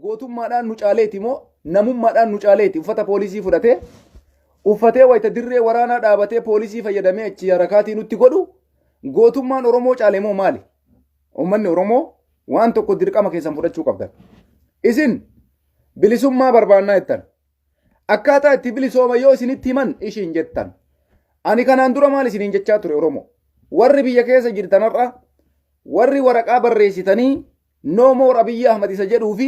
gootummaadhaan nu caaleeti moo namummaadhaan nu caaleeti uffata poolisii fudhatee uffatee wayita dirree waraanaa dhaabatee poolisii fayyadamee achi harakaatii nutti godhu gootummaan Oromoo caale moo maali? Uummanni Oromoo waan tokko dirqama keessan fudhachuu qabdan. Isin bilisummaa barbaannaa jettan. Akkaataa itti bilisooma yoo isinitti himan ishiin jettan. Ani kanaan dura maal isiniin jechaa ture Oromoo? Warri biyya keessa jirtanarra warri waraqaa barreessitanii no more Abiy Ahmed isa jedhuu fi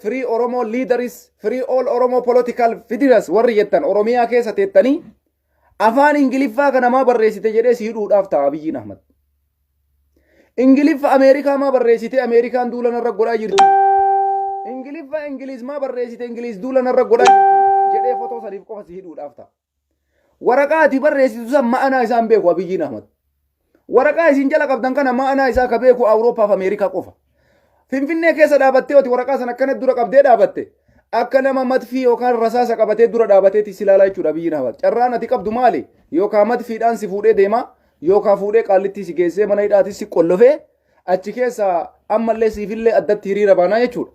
free Oromo leaders, free all Oromo political figures warri jettan Oromiyaa keessa teettanii afaan Ingiliffaa kana maa barreessite jedhee si hidhuudhaaf ta'a Abiy Ahmed. Ingiliffa Ameerikaa maa barreessite Ameerikaan duulanarra godhaa jirti. Ingiliffa Ingiliz maa barreessite Ingiliz duulanarra godhaa jirti jedhee fotoo sadiif qofa si hidhuudhaaf ta'a. Waraqaa ati barreessitu san ma'anaa isaan beeku Abiy Ahmed. Waraqaa isin jala qabdan kana ma'anaa isaa ka beeku Awurooppaa fi Ameerikaa qofa. Finfinnee keessa dhaabattee oti waraqaa sana akkanatti dura qabdee dhaabatte akka nama matfii yookaan rasaasa qabatee dura dhaabateetti si ilaalaa jechuudha Abiy Ahmed. Carraan ati qabdu maali? Yookaan matfiidhaan si fuudhee deema yookaan fuudhee qaallitti si geessee mana hidhaatti si qollofee achi keessa ammallee siifillee addatti hiriira baanaa jechuudha.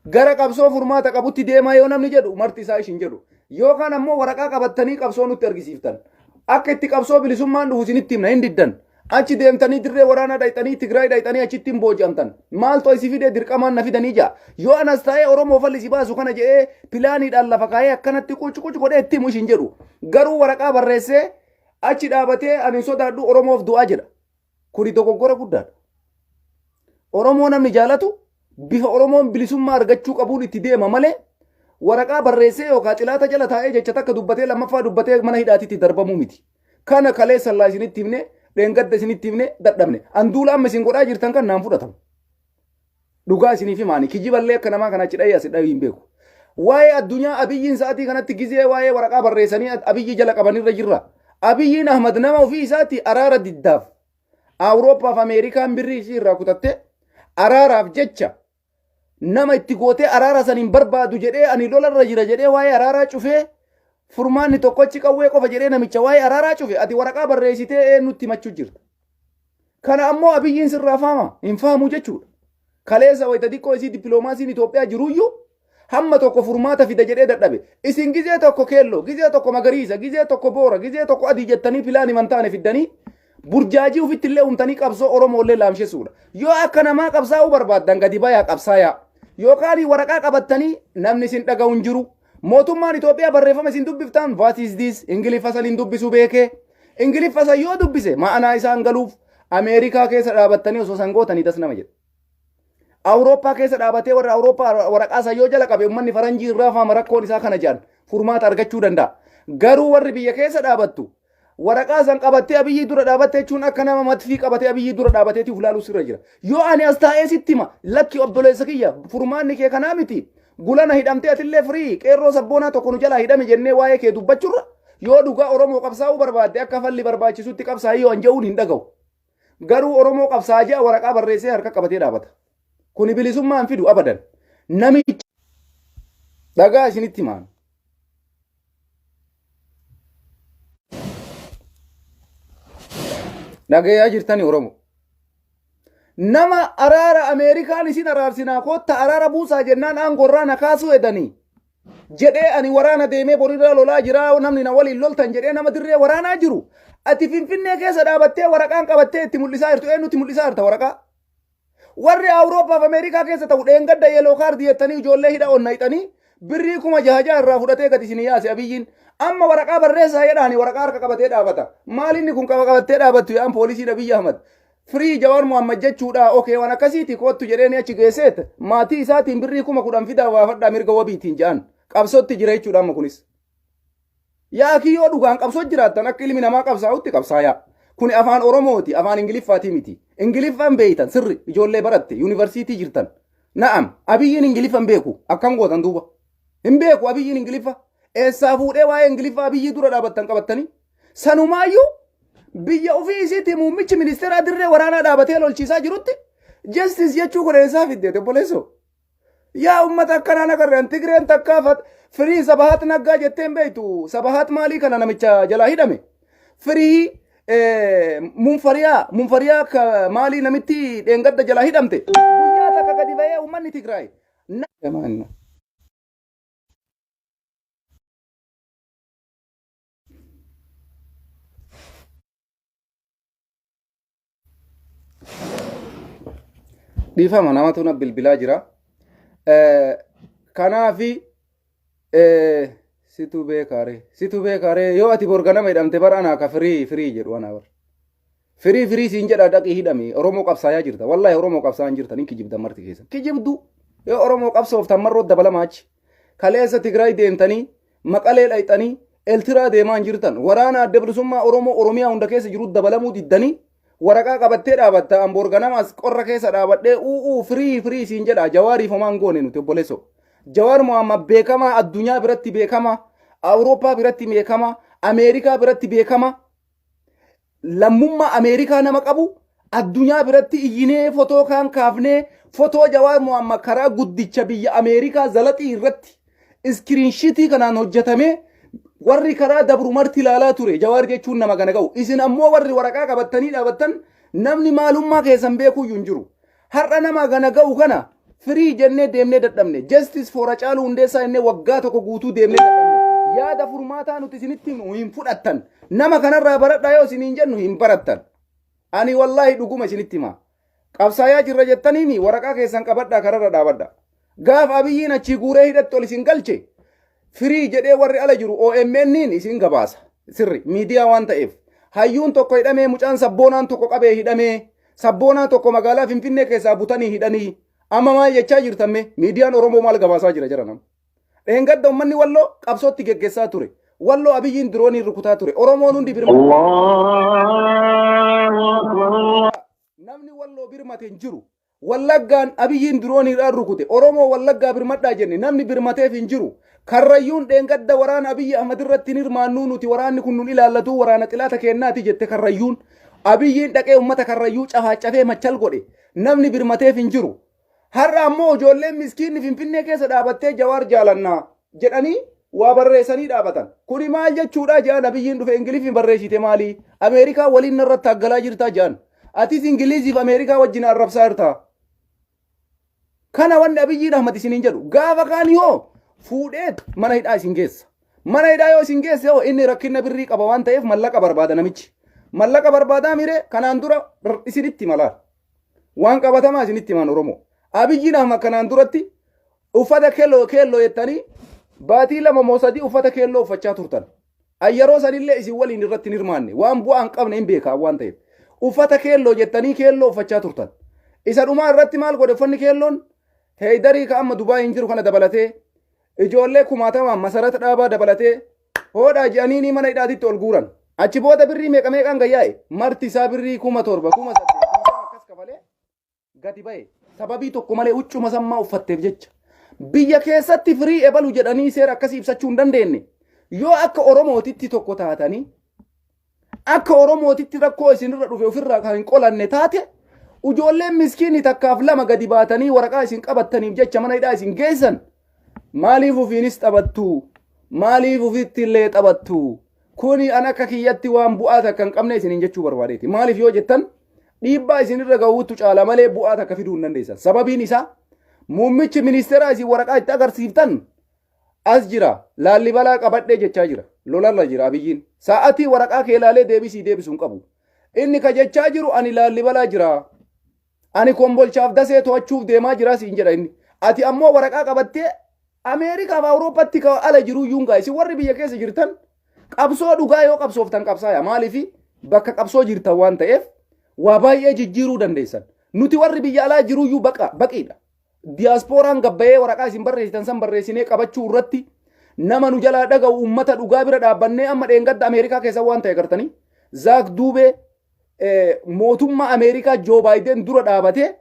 Gara qabsoo furmaata qabutti deemaa yoo namni jedhu marti isaa ishin jedhu yookaan ammoo waraqaa qabattanii qabsoo nutti argisiiftan akka itti qabsoo bilisummaan dhufu isinitti himna hin diddan. Achi deemtanii dirree waraanaa dhayxanii Tigraay dhayxanii achitti hin booji'amtan. Maaltu isi fidee dirqamaan na fidanii jaa. Yoo anas ta'ee Oromoo fallisi baasu kana jedhee pilaaniidhaan lafa kaayee akkanatti qucu godhee itti himu ishin jedhu. Garuu waraqaa barreessee achi dhaabatee ani sodaadhu Oromoof du'aa jedha. Kuni dogoggora guddaadha. Oromoo namni jaalatu bifa Oromoon bilisummaa argachuu qabuun itti deema malee waraqaa barreessee yookaan xilaata jala taa'ee jecha takka dubbatee lammaffaa dubbatee mana hidhaatitti darbamuu miti. Kana kalee sallaa isinitti himne dheengadda isinitti himne dadhabne anduula amma isin godhaa jirtan kan naan fudhatamu. Dhugaa isiniif himaani kijiballee akka namaa kana achi dhayee as dhayee hin beeku. Waa'ee addunyaa Abiyyiin sa'aatii kanatti gizee waa'ee waraqaa barreessanii Abiyyi jala qabanirra jirra. Abiyyiin Ahmad nama ofii isaatti araara diddaaf Awurooppaa fi Ameerikaan birrii ishii irraa kutatte araaraaf jecha nama itti gootee araara saniin barbaadu jedhee ani lolarra jira jedhee waa'ee araaraa cufee furmaanni tokkochi qawwee qofa jedhee namicha waa'ee araaraa cufe ati waraqaa barreessitee eenyutti himachuu jirta. Kana ammoo Abiyyiin sirraa faama hin faamu jechuudha. Kaleessa wayita xiqqoo isii dippiloomaasiin Itoophiyaa jiruyyuu hamma tokko furmaata fida jedhee dadhabe. Isin gizee tokko keelloo, gizee tokko magariisa, gizee tokko boora, gizee tokko adii jettanii pilaanii mantaane fiddanii burjaajii ufitti illee umtanii qabsoo Oromoollee laamshesuudha. Yoo akka namaa qabsaa'uu barbaaddan gadi bayaa qabsaayaa. Yookaan waraqaa qabattanii namni isin dhaga'u hin jiru. Mootummaan Itoophiyaa barreeffama isin dubbiftan what is this Ingiliffa saniin dubbisu beekee Ingiliffa san yoo dubbise ma'anaa isaan galuuf Ameerikaa keessa dhaabattanii osoo san gootanii tas nama jedha. Awurooppaa keessa dhaabatee warra Awurooppaa waraqaa san yoo jala qabe uummanni faranjii irraa faama rakkoon isaa kana jedhan furmaata argachuu danda'a. Garuu warri biyya keessa dhaabattu waraqaa san qabattee Abiyyi dura dhaabattee jechuun akka nama matfii qabatee Abiyyi dura dhaabateetiif ilaaluu sirra jira. Yoo ani as taa'ee sitti hima lakki obboleessa kiyya furmaanni kee kanaa miti. Gulana hidhamtee atillee firii qeerroo sabboonaa tokko nu jalaa hidhame jennee waa'ee kee dubbachurra yoo dhugaa Oromoo qabsaa'uu barbaadde akka falli barbaachisutti qabsaa'ii yoo anja'uun hin dhaga'u. Garuu Oromoo qabsaa'aa ji'a waraqaa barreessee harka qabatee dhaabata. Kuni bilisummaan fidu abadan. Namichi dhagaa isinitti himaan. Dhagayaa jirtani Oromoo. Nama araara Ameerikaan isin araarsinaa kotta araara buusaa jennaan aangorraa na kaasuu edanii jedhee ani waraana deemee borirraa lolaa jira namni na waliin loltan jedhee nama dirree waraanaa jiru ati Finfinnee keessa dhaabattee waraqaan qabattee itti mul'isaa jirtu eenyutti mul'isaa jirta waraqaa warri Awurooppaa fi Ameerikaa keessa ta'u dheengadda yeeloo kaardii jettanii ijoollee hidha onna hidhanii birrii 6,000 irraa fudhatee gadi isin yaase Abiyyiin amma waraqaa barreessaa jedhaani waraqaa harka qabatee dhaabata maalinni kun qabattee dhaabattu yaan poolisii Abiy Ahmed Free Jawar Muhammad jechuudha okay waan akkasiiti kootu jedheen achi geesseet maatii isaatiin birrii 10,000 fidaa waa fadhaa mirga wabiitiin ja'an qabsootti jira jechuudha amma kunis. Yaa kiyyoo dhugaan qabsoo jiraattan akka ilmi namaa qabsaa'utti qabsaayaa. Kuni afaan Oromooti afaan Ingiliffaatii miti. Ingiliffaan beeytan sirri ijoollee baratte yuunivarsiitii jirtan. Na'am Abiyyiin Ingiliffaan beeku akkam gootan duuba. Hin beeku Abiyyiin Ingiliffa. Eessaa fuudhee waa'ee Ingiliffaa Abiyyii dura dhaabattan qabattanii. Sanumaayyuu biyya ofii isiitti muummichi ministeeraa dirree waraanaa dhaabatee lolchiisaa jirutti justice jechuu kun eessaa fiddeete obboleessoo. Yaa uummata akkanaan agarreen Tigreen takkaafat firii sabahat naggaa jetteen beeytu sabahat maalii kana namicha jalaa hidhame firii munfariyaa maalii namitti dheengadda jalaa hidhamte guyyaa takka gadi ba'ee uummanni Tigraay كمان دي فما نماتنا بالبلاجرة كنا في situ beekare yoo ati borganama hidhamte bara anaa ka firii jedhu anaa bara firii siin jedha dhaqii hidhame oromoo qabsaayaa jirta wallahi oromoo qabsaa'an jirta nin kijibdan marti keessan kijibdu yoo oromoo qabsooftan marroo dabalamaachi kaleessa tigraay deemtanii maqalee dhayxanii eltiraa deemaan jirtan waraana adda bilisummaa oromoo oromiyaa hunda keessa jiru dabalamuu diddanii waraqaa qabattee dhaabatta an borganamaas qorra keessa dhaabadhee firii siin jedha jawaariif homaan goone nuti obboleessoo Jawar Muhammad beekama addunyaa biratti beekama Awurooppaa biratti beekama Ameerikaa biratti beekama lammummaa Ameerikaa nama qabu addunyaa biratti iyyinee fotoo kaan kaafnee fotoo Jawar Muhammad karaa guddicha biyya Ameerikaa zalaxii irratti iskiriinshiitii kanaan hojjetame warri karaa dabru marti ilaalaa ture Jawar jechuun nama gana ga'u isin ammoo warri waraqaa qabattanii dhaabattan namni maalummaa keessan beekuu hin jiru har'a nama gana ga'u kana Free jennee deemnee dadhabne justice for Hacaaluu Hundeessaa innee waggaa tokko guutuu deemnee dadhabne yaada furmaataa nuti isinitti hin fudhattan nama kanarraa baradhaa yoo isiniin jennu hin barattan ani wallahi dhuguma isinitti hima qabsaayaa jirra jettaniini waraqaa keessan qabadhaa kararra dhaabadha gaaf abiyyiin achii guuree hidhatti ol isin galche free jedhee warri ala jiru OMN'n isin gabaasa sirri miidiyaa waan ta'eef hayyuun tokko hidhamee mucaan sabboonaan tokko qabee hidhamee sabboonaan tokko magaalaa Finfinnee keessaa butanii hidhanii amma maal jechaa jirtamme miidiyaan oromoo maal gabaasaa jira jaranam dheengadda ummanni walloo qabsootti geggeessaa ture walloo abiyyiin diroonii rukutaa ture oromoon hundi birma namni walloo birmate hin jiru wallaggaan abiyyiin dirooniidhaan rukute oromoo wallaggaa birmadhaa jenne namni birmateef hin jiru karrayyuun dheengadda waraana abiyyi ahmad irratti hirmaannuu nuti waraanni kun nun ilaallatu waraana xilaata kennaati jette karrayyuun abiyyiin dhaqee ummata karrayyuu cafaacafee machal godhe namni birmateef hin jiru har'a ammoo ijoolleen miskiinni Finfinnee keessa dhaabattee Jawaar jaalannaa jedhanii waa barreessanii dhaabatan kuni maal jechuudha jedhan abiyyiin dhufe ingilifiin barreessite maali Ameerikaa waliin irratti aggalaa jirtaa jedhan atis ingiliziif Ameerikaa wajjin arrabsaa jirta kana wanni abiyyiin ahmad isiniin jedhu gaafa kaan yoo fuudheet mana hidhaa isin geessa mana hidhaa yoo isin geessa yoo inni rakkina birrii qaba waan ta'eef mallaqa barbaada namichi mallaqa barbaadaa mire kanaan dura isinitti malaa waan qabatamaa isinitti himan oromoo abiyyiin ahmad kanaan duratti uffata keelloo jettanii baatii lama moo sadii uffata keelloo uffachaa turtan ayyaroo sanillee isin waliin irratti hin hirmaanne waan bu'aa hin qabne hin beekaa waan ta'eef uffata keelloo jettanii keelloo uffachaa turtan isa dhumaa irratti maal godhe uffanni keelloon heeydarii ka amma Dubaay hin jiru kana dabalatee ijoollee kumaatamaan masarata dhaabaa dabalatee hoodhaa jedhanii mana hidhaatitti ol guuran achi booda birrii meeqaan gayyaa'e marti isaa birrii 7,000 8,000 akkas kafalee gadi ba'e sababii tokko malee huccuma sammaa uffatteef jecha biyya keessatti firii ebalu jedhanii seera akkasii ibsachuu hin dandeenye yoo akka oromootitti tokko taatanii akka oromootitti rakkoo isinirra dhufe ofirraa kan hin qolanne taate ijoolleen miskiinni takkaaf lama gadi baatanii waraqaa isin qabattaniif jecha mana hidhaa isin geessan maaliif ufiinis taphattu maaliif ufitti illee taphattu kuni an akka kiyyatti waan bu'aa takka hin qabne isiniin jechuu barbaadeeti maaliif yoo jettan dhiibbaa isinirra ga'uutu caala malee bu'aa takka fiduu hin dandeessan sababiin isaa muummichi ministeeraa isin waraqaa itti agarsiiftan as jira laallibalaa qabadhee jechaa jira lolarra jira abiyyiin sa'atii waraqaa kee ilaalee deebisuun qabu inni ka jechaa jiru ani laallibalaa jira ani kombolchaaf dasee to'achuuf deemaa jira siin jedha inni ati ammoo waraqaa qabattee Ameerikaaf Awurooppaatti ka ala jiru yuungaa isin warri biyya keessa jirtan qabsoo dhugaa yoo qabsooftan qabsaaya maaliifi bakka qabsoo jirtan waan ta'eef waa baay'ee jijjiiruu dandeessan nuti warri biyya alaa jiruyyuu baqiidha diyaaspooraan gabbayee waraqaa isin barreessitan san barreessinee qabachuu irratti nama nu jalaa dhaga'u ummata dhugaa bira dhaabbannee amma dheengadda Ameerikaa keessa waan ta'e gartanii zaak duubee mootummaa Ameerikaa Joo Baayiden dura dhaabatee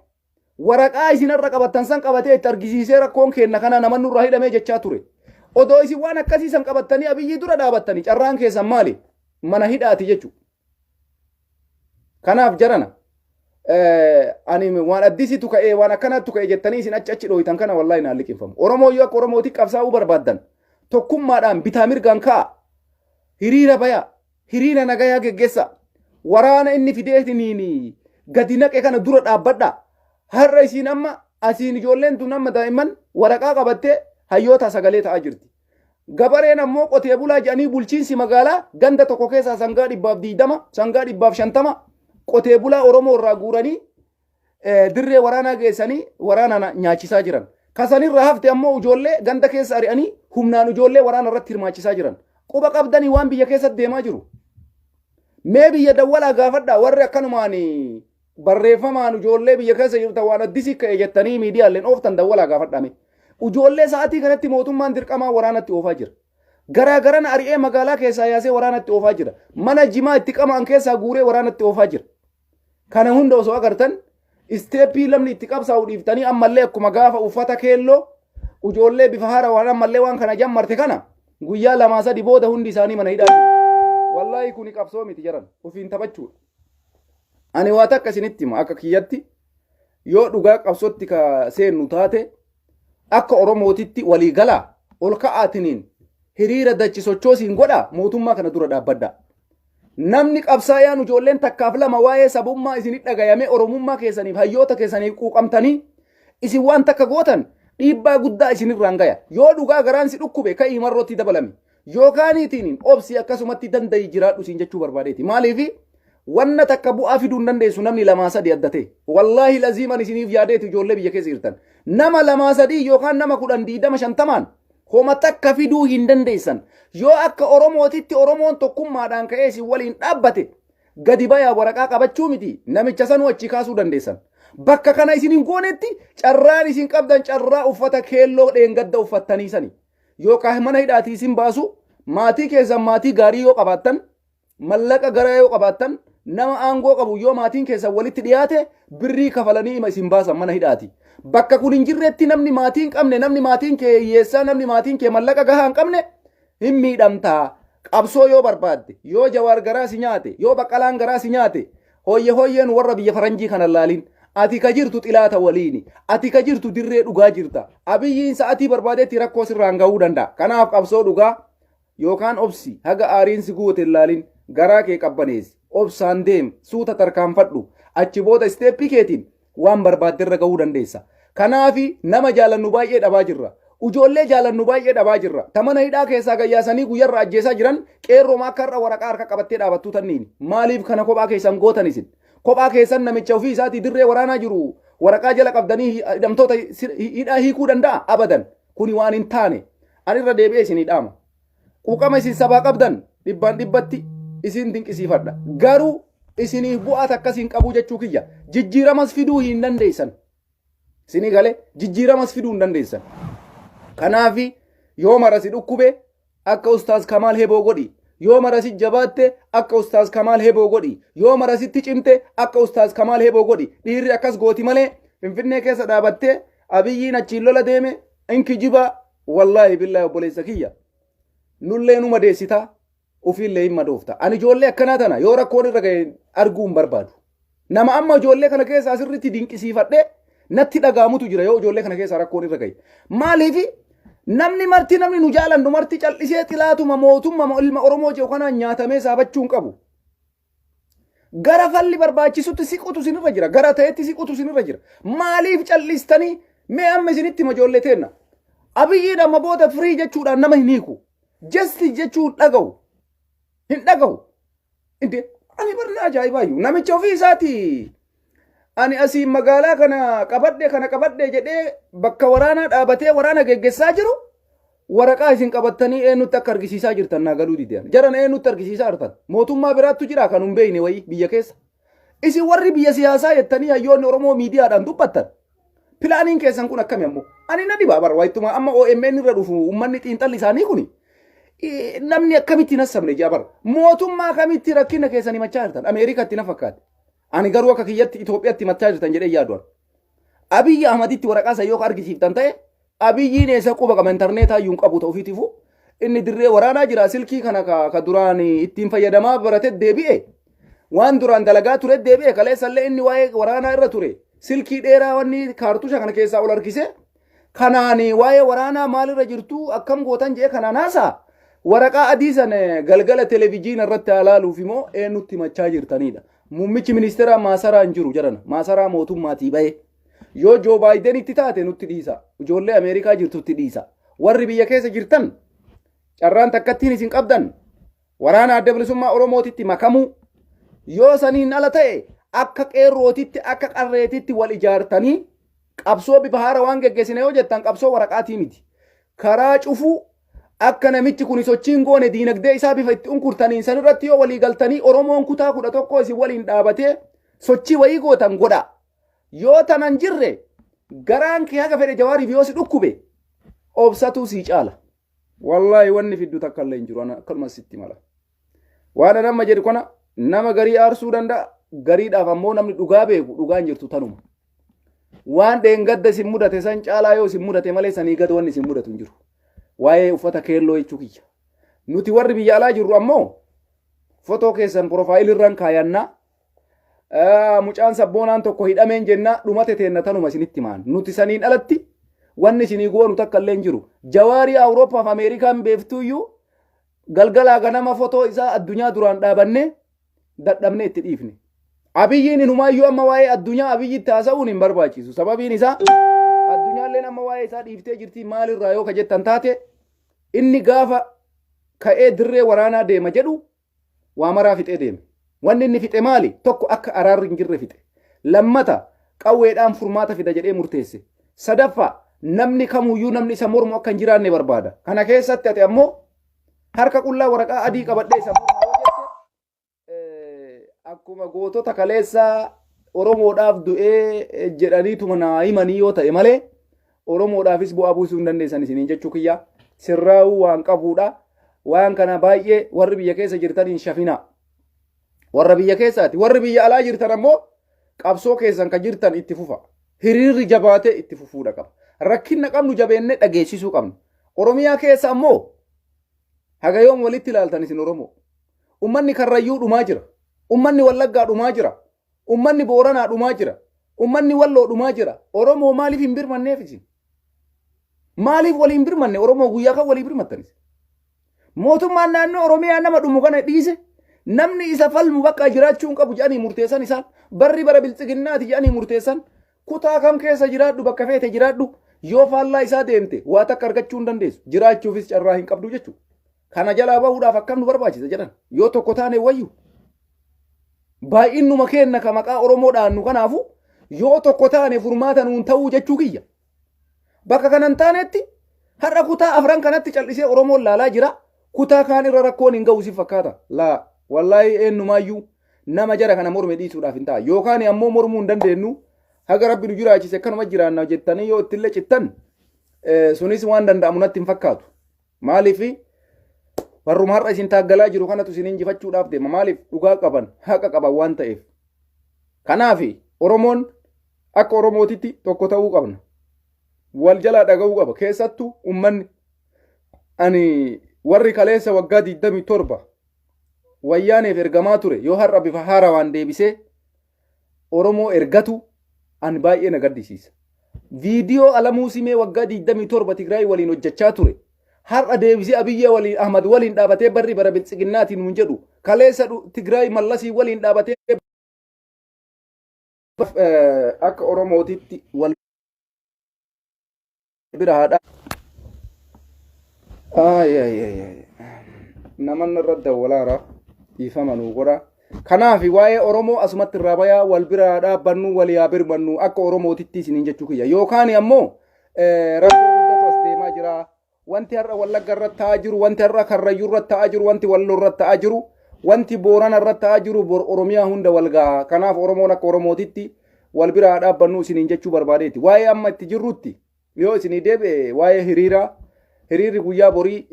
waraqaa isinirra qabattan san qabatee itti argisiisee rakkoon kenna kana namannu irraa hidhamee jechaa ture odoo isin waan akkasii san qabattanii abiyyii dura dhaabattanii carraan keessan maali mana hidhaati jechuudha kanaaf jarana ani waan addisitu ka'ee waan akkanattu ka'e jettanii isin achi dhooytan kana wallahi naan liqinfamu oromoo yoo akka oromooti qabsaa'uu barbaaddan tokkummaadhaan bitaa mirgaan ka'a hiriira baya hiriira nagayaa geggeessa waraana inni fideetiniin gadi naqe kana dura dhaabbadha har'a isin amma asiin ijoolleen tun amma daa'imman waraqaa qabattee hayyoota sagalee ta'aa jirti. Gabareen ammoo qotee bulaa jedhanii bulchiinsi magaalaa ganda tokko keessaa sangaa 120 sangaa 150 qotee bulaa Oromoo irraa guuranii dirree waraanaa geessanii waraana nyaachisaa jiran. Kasanirraa hafte ammoo ijoollee ganda keessa ari'anii humnaan ijoollee waraana irratti hirmaachisaa jiran. Quba qabdanii waan biyya keessatti deemaa jiru. Mee biyya dawwalaa gaafadhaa warri akkanumaan barreeffamaan ijoollee biyya keessa jirtan waan addisii ka'e jettanii miidiyaaleen ooftan dawwalaa gaafadhaame. Ijoollee sa'aatii kanatti mootummaan dirqamaa waraanatti oofaa jira. Garaagaraan ari'ee magaalaa keessaa yaasee waraanatti oofaa jira. Mana jimaa itti qamaan keessaa guuree waraanatti oofaa jira. Kana hunda osoo agartan isteeppii lamni itti qabsaa'u dhiiftanii ammallee akkuma gaafa uffata keelloo ijoollee bifa haarawaan ammallee waan kana jammarte kana guyyaa 2-3 booda hundi isaanii mana hidhaa jiru. Wallaahi kuni qabsoo miti jaran ofiin taphachuudha. Ani waa takka isinitti hima akka kiyyatti yoo dhugaa qabsootti ka seennu taate akka Oromootitti walii galaa ol ka'aatiniin hiriira dachi sochoosiin godha mootummaa kana dura dhaabbadha. Namni qabsaayaan ijoolleen takkaaf lama waa'ee sabummaa isinit dhagayame Oromummaa keessaniif hayyoota keessaniif quuqamtanii isin waan takka gootan dhiibbaa guddaa isinirraan gaya. Yoo dhugaa garaan si dhukkube ka'ii marrootti dabalame yookaaniitiin obsi akkasumatti danda'i jiraadhu siin jechuu barbaadeeti. Maaliif wanna takka bu'aa fiduu hin dandeessu namni 2-3 addate. Wallaahi laziiman isiniif yaadeetu ijoollee biyya keessa jirtan. Nama 2-3 yookaan nama 10-20-50 homa takka fiduu hin dandeessan. Yoo akka Oromootitti Oromoon tokkummaadhaan ka'ee isin waliin dhaabbate gadi bayaa waraqaa qabachuu miti namicha sanuu achi kaasuu dandeessan. Bakka kana isin hin goonetti carraan isin qabdan carraa uffata keelloo dheengadda uffattanii sani. Yookaan mana hidhaatii isin baasu maatii keessan maatii gaarii yoo qabaattan mallaqa garaa yoo qabaattan nama aangoo qabu yoo maatiin keessan walitti dhiyaate birrii kafalanii ima isin baasan mana hidhaati. Bakka kun hin jirretti namni maatiin qabne namni maatiin kee hiyyeessaa namni maatiin kee mallaqa gahaa hin qabne hin miidhamtaa. Qabsoo yoo barbaadde yoo Jawaar garaa si nyaate yoo Baqqalaan garaa si nyaate hooyyeen warra biyya faranjii kana laalin ati ka jirtu xilaata waliini ati ka jirtu dirree dhugaa jirta. Abiyyiin sa'atii barbaadetti rakkoo sirraan gahuu danda'a. Kanaaf qabsoo dhugaa yookaan obsi haga aariin si guute laalin garaa kee qabbaneessi obsaan deem suuta tarkaanfadhu achi booda isteeppii keetiin waan barbaadderra gahuu dandeessa. Kanaafi nama jaalannu baay'ee dhabaa jirra. Ijoollee jaalannu baay'ee dhabaa jirra. Tamana hidhaa keessaa gayyaasanii guyyarra ajjeesaa jiran qeerroo akka irra waraqaa harka qabattee dhaabattuu tanniin. Maaliif kana kophaa keessan gootan isin? Kophaa keessan namicha ofii isaatii dirree waraanaa jiru waraqaa jala qabdanii hidhamtoota hidhaa hiikuu danda'a abadan. Kuni waan hin taane. Ani irra deebi'ee isin hidhaama. Quuqama isin sabaa qabdan dhibbaan dhibbatti isin dinqisiifadha. Garuu isiniif bu'aa akkasiin qabu jechuu kiyya. Jijjiiramas fiduu hin dandeessan. Isinii galee jijjiiramas fiduu hin dandeessan. Kanaafi yoo marasi dhukkube akka Ustaaz Kamaal Heboo godhi. Yoo marasi jabaatte akka Ustaaz Kamaal Heboo godhi. Yoo marasitti cimte akka Ustaaz Kamaal Heboo godhi. Dhiirri akkas gooti malee Finfinnee keessa dhaabattee Abiyyiin achiin lola deeme inki jibaa wallaahi billaahi obboleessa kiyya. Nullee nu madeessitaa ofiillee hin madoofta. Ani ijoollee akkanaa tana yoo rakkoon irra ga'e arguu hin barbaadu. Nama amma ijoollee kana keessa asirratti dinqisiifadhee natti dhagaamutu jira yoo ijoollee kana keessa rakkoon irra ga'e. Maaliif namni marti namni nu jaalannu marti callisee xilaatuma mootummaa ilma Oromoo jiru kanaan nyaatamee saabachuu hin qabu. Gara falli barbaachisutti siqutu sinirra jira. Gara ta'etti siqutu sinirra jira. Maaliif callistanii mee amma isinitti ijoollee teenna. Abiyyiin amma booda firii jechuudhaan nama hin hiiku. Jesti jechuun dhaga'u. Hin dhaga'u. Inde ani barna ajaa'ibaayyuu namicha ofii isaati. Ani asiin magaalaa kana qabadhe jedhee bakka waraanaa dhaabatee waraana geggeessaa jiru waraqaa isin qabattanii eenyutti akka argisiisaa jirtan naa galuu didan. Jaran eenyutti argisiisaa jirtan. Mootummaa biraattu jira kan hin beekne wayii biyya keessa. Isin warri biyya siyaasaa jettanii hayyoonni Oromoo miidiyaadhaan dubbattan. Pilaaniin keessan kun akkami ammoo? Ani na dhibaa bara wayittuma amma OMN irra dhufu uummanni xiinxalli isaanii kuni. Namni akkamitti nassabne jaabar. Mootummaa kamitti rakkina keessan himachaa jirtan. Ameerikaatti na fakkaate. Ani garuu akka kiyyatti Itoophiyaatti himachaa jirtan jedhee yaaduun. Abiyyi Ahmaditti waraqaa isaa yoo argisiiftan ta'e Abiyyiin eessa quba qaba intarneetaa iyyuu hin qabu ta'uufitiifu inni dirree waraanaa jira silkii kana ka duraan ittiin fayyadamaa barate deebi'e. Waan duraan dalagaa ture deebi'e kaleessallee inni waa'ee waraanaa irra ture. Silkii dheeraa wanni kaartusha kana keessaa ol harkise. Kanaan waa'ee waraanaa maalirra jirtu akkam gootan jee kanaan haasaa. Waraqaa adii san galgala televiziyoona irratti ilaaluuf immoo eenyutti himachaa jirtanidha. Muummichi ministeera maasaraa hin jiru jedhan maasaraa mootummaatii bahe Yoo Joo Baayiden itti taate nutti dhiisa. Ijoollee Ameerikaa jirtutti dhiisa. Warri biyya keessa jirtan carraan takkattiin isin qabdan waraana adda bilisummaa Oromootitti makamu yoo saniin ala ta'e akka qeerrootitti akka qarreetitti wal ijaartanii qabsoo bifa haara waan geggeessine yoo jettan qabsoo waraqaatii miti. Karaa cufuu akka namichi kun sochiin goone diinagdee isaa bifa itti unkurtaniin san irratti yoo walii galtanii Oromoon kutaa 11 isin waliin dhaabatee sochii wayii gootan godha. Yoo tanan jirre garaan kee haga fedhe Jawaariif yoo si dhukkube obsatu si caala. Wallahi wanni fiddu takka illee hin jiru ana akkuma sitti mala. Waan nama jedhu kana nama garii aarsuu danda'a gariidhaaf ammoo namni dhugaa beeku dhugaan jirtu tanuma. Waan dheengadda isin mudate san caalaa yoo isin mudate malee sanii gad wanni isin mudatu hin jiru. Waa'ee uffata keelloo jechuu kiyya. Nuti warri biyya alaa jirru ammoo fotoo keessan profaayilirraan kaayannaa. Mucaan sabboonaan tokko hidhameen jenna dhumate teenna tanuma isinitti maan. Nuti saniin alatti wanni isinii goonu takka illee hin jiru. Jawaarii Awurooppaa fi Ameerikaan beeftuuyyuu galgalaa ganama fotoo isaa addunyaa duraan dhaabannee dadhabnee itti dhiifne. Abiyyiin inumaayyuu amma waa'ee addunyaa abiyyitti haasa'uun hin barbaachisu. Sababiin isaa addunyaalleen amma waa'ee isaa dhiiftee jirti maalirraa yoo ka jettan taate inni gaafa ka'ee dirree waraanaa deema jedhu waa maraa fixee deeme. Wanni inni fixe maali? Tokko akka araarri hin jirre fixe. Lammata qawweedhaan furmaata fida jedhee murteesse. Sadaffaa namni kamuyyuu namni isa mormu akka hin jiraanne barbaada. Kana keessatti ati ammoo harka qullaa waraqaa adii qabadhee isa mormu yoo jette akkuma gootota kaleessaa Oromoodhaaf du'ee jedhaniituma naa himanii yoo ta'e malee Oromoodhaafis bu'aa buusuu hin dandeessan isiniin jechuu kiyya. Sirraa'uu waan qabuudha. Waan kana baay'ee warri biyya keessa jirtan hin shafinaa. Warra biyya keessaati. Warri biyya alaa jirtan ammoo qabsoo keessan ka jirtan itti fufa. Hiriirri jabaatee itti fufuudha qaba. Rakkinna qabnu jabeennee dhageessisuu qabna. Oromiyaa keessa ammoo haga yoom walitti ilaaltan isin Oromoo. Ummanni Karrayyuu dhumaa jira. Ummanni Wallaggaa dhumaa jira. Ummanni Booranaa dhumaa jira. Ummanni Walloo dhumaa jira. Oromoo maaliif hin birmanneef isin? Maaliif walii hin birmanne? Oromoo guyyaa kan walii birmattanis. Mootummaan naannoo Oromiyaa nama dhumu kana dhiise. Namni isa falmu bakka jiraachuun qabu jedhanii murteessan isaan barri bara biltsiginnaati jedhanii murteessan kutaa kam keessa jiraadhu bakka feete jiraadhu yoo faallaa isaa deemte waa takka argachuu hin dandeessu jiraachuufis carraa hin qabdu jechuudha. Kana jalaa bahuudhaaf akkam nu barbaachisa jedhan yoo tokko taane wayyu baay'innuma kenna ka maqaa Oromoodhaan nu kanaafu yoo tokko taane furmaata nuun ta'uu jechuu kiyya. Bakka kanan taanetti har'a kutaa afran kanatti callisee Oromoon laalaa jira kutaa kaan irra rakkoon hin ga'u si fakkaata laa. Wallahi eenyumaayyuu nama jara kana morme dhiisuudhaaf hin ta'a. Yookaan ammoo mormuu hin dandeenyu haga rabbi nu jiraachise akkanuma jiraanna jettanii yoo ittillee cittan sunis waan danda'amu natti hin fakkaatu. Maaliif warruma har'a isin taaggalaa jiru kanatu isin injifachuudhaaf deema. Maaliif dhugaa qaban haqa qaban waan ta'eef. Kanaaf Oromoon akka Oromootitti tokko ta'uu qabna. Wal jalaa dhaga'uu qaba. Keessattuu uummanni ani warri kaleessa waggaa 27 wayyaaneef ergamaa ture yoo har'a bifa haarawaan deebisee Oromoo ergatu an baay'ee na gaddisiisa. Viidiyoo Alamuu Simee waggaa 27 Tigraay waliin hojjechaa ture. Har'a deebisee Abiyyi waliin Ahmad waliin dhaabatee barri bara biltsiginnaatiin nuun jedhu kaleessa Tigraay Mallasii waliin dhaabatee akka Oromootitti wal bira haadha. Namanni irra dawwalaara. Ifamanu godha. Kanaaf waa'ee Oromoo asumatti irraa bayaa wal bira dhaabbannu wal yaa birmannu akka Oromootitti isiniin jechuu kiyya. Yookaan ammoo rakkoo guddatu as deemaa jira. Wanti har'a Wallagga irratti ta'aa jiru, wanti har'a Karrayyuu irratti ta'aa jiru, wanti Walloo irratti ta'aa jiru, wanti Boorana irratti ta'aa jiru Oromiyaa hunda wal ga'a. Kanaaf Oromoon akka Oromootitti wal bira dhaabbannu isiniin jechuu barbaadeeti. Waa'ee amma itti jirrutti yoo isinii deebi'e waa'ee hiriiraa. Hiriirri guyyaa borii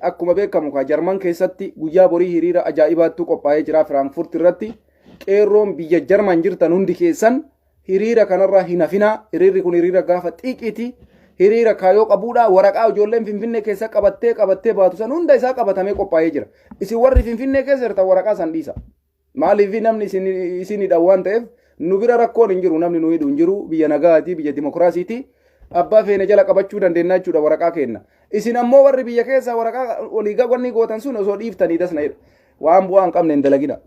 akkuma beekamu ka Jarman keessatti guyyaa borii hiriira ajaa'ibaattu qophaa'ee jira Firaanfurt irratti qeerroon biyya Jarman jirtan hundi keessan hiriira kanarraa hin hafinaa. Hiriirri kun hiriira gaafa xiiqiiti. Hiriira kaayoo qabuudha. Waraqaa ijoolleen Finfinnee keessa qabattee baatu san hunda isaa qabatamee qophaa'ee jira. Isin warri Finfinnee keessa jirtan waraqaa san dhiisa. Maaliif namni isinidha waan ta'eef nu bira rakkoon hin jiru namni nu hidhu hin jiru biyya nagaati biyya dimokiraasiiti. Abbaa feene jala qabachuu dandeenya jechuudha waraqaa kenna. Isin ammoo warri biyya keessa waraqaa olii gagwanni gootan sun osoo dhiiftanii dasna waan bu'aa hin qabne hin dalagina.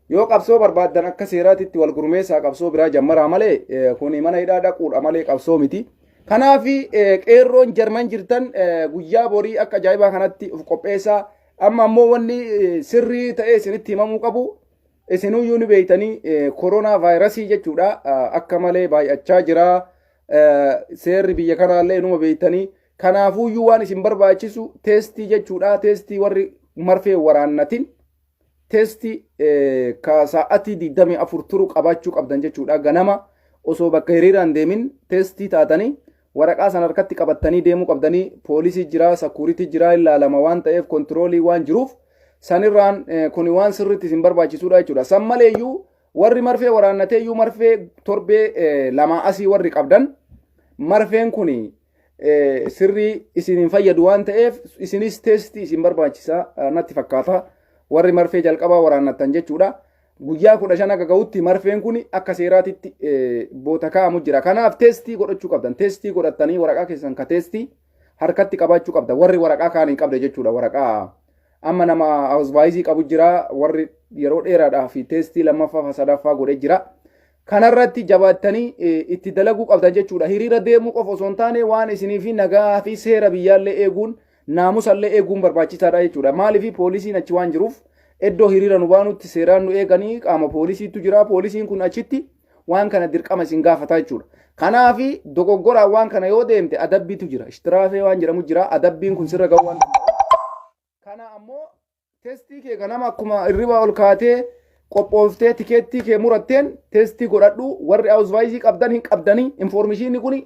yoo qabsoo barbaadan akka seeraatitti wal gurmeessaa qabsoo biraa jammaraa malee kuni mana hidhaa dhaquudha malee qabsoo miti. Kanaafi qeerroon Jarman jirtan guyyaa borii akka ajaa'ibaa kanatti of qopheessaa. Amma ammoo wanni sirrii ta'ee isinitti himamuu qabu isinuyyuu ni beeytanii koronaa vaayirasii jechuudha akka malee baay'achaa jira. Seerri biyya kanaallee numa beeytanii. Kanaafuyyuu waan isin barbaachisu teestii jechuudha. Teestii warri marfee waraannatin teestii ka sa'atii 24 turu qabaachuu qabdan jechuudha. Ganama osoo bakka hiriiraan deemin teestii taatanii waraqaa san harkatti qabattanii deemuu qabdanii. Poolisii jira, sakuuritii jira, ilaalama waan ta'eef kontiroolii waan jiruuf sanirraan kuni waan sirriitti isin barbaachisuudha jechuudha. San maleeyyuu warri marfee waraannateeyyuu marfee torbee lama asii warri qabdan marfeen kuni sirrii isinin fayyadu waan ta'eef isinis teestii isin barbaachisa natti fakkaata. Warri marfee jalqabaa waraannatan jechuudha. Guyyaa 15 gaga'utti marfeen kun akka seeraatitti boota kaa'amu jira. Kanaaf teestii godhachuu qabdan. Teestii godhattanii waraqaa keessan ka teestii harkatti qabaachuu qabda. Warri waraqaa kaan hin qabde jechuudha. Waraqaa amma nama hausvaayizii qabu jira. Warri yeroo dheeraadhaaf teestii lammaffaa sadaffaa godhee jira. Kanarratti jabaattanii itti dalaguu qabdan jechuudha. Hiriira deemuu qofa osoo hin taane waan isinii fi nagaa fi seera biyyaallee eeguun naamusallee eeguun barbaachisaadha jechuudha. Maaliif poolisiin achi waan jiruuf iddoo hiriira nu baanutti seeraan nu eeganii qaama poolisiitu jira. Poolisiin kun achitti waan kana dirqama isin gaafata jechuudha. Kanaaf dogoggoraan waan kana yoo deemte adabbiitu jira. Ishtiraafee waan jedhamu jira. Adabbiin kun sirra ga'uu waan danda'u. Kana ammoo teestii kee ganama akkuma hirriba ol kaatee qophooftee tikeettii kee muratteen teestii godhadhu. Warri hausvaayizii qabdan hin qabdanii informeeshinii kun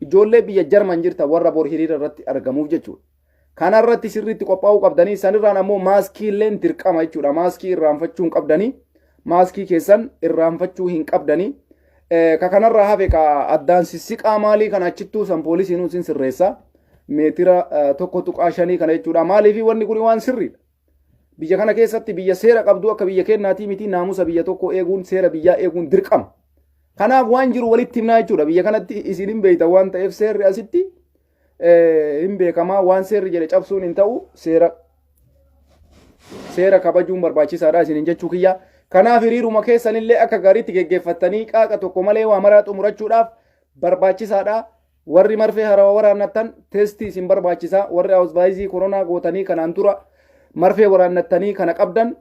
ijoollee biyya Jarman jirta warra bor hiriira irratti argamuuf jechuudha. Kanarratti sirriitti qophaa'uu qabdanii sanirraan ammoo maaskii illeen dirqama jechuudha. Maaskii irraanfachuu hin qabdanii. Maaskii keessan irraanfachuu hin qabdanii. Ka kanarraa hafe ka addaan sissiqaa maalii kana achittuu san poolisiin isin sirreessa. Meetira 1.5 kana jechuudha. Maaliif wanni kun waan sirriidha. Biyya kana keessatti biyya seera qabdu akka biyya kennaatii miti naamusa biyya tokko eeguun seera biyyaa eeguun dirqama. Kanaaf waan jiru walitti himnaa jechuudha. Biyya kanatti isin hin beeytan waan ta'eef seerri asitti hin beekamaa waan seerri jedhe cabsuun hin ta'u seera kabajuun barbaachisaadha isin jechuu kiyya. Kanaaf hiriiruma keessanillee akka gaariitti geggeeffattanii qaaqa tokko malee waa maraa xumurachuudhaaf barbaachisaadha. Warri marfee harawa waraannattan teestii isin barbaachisa. Warri hausvaayizii koronaa gootanii kanaan dura marfee waraannattanii kana qabdan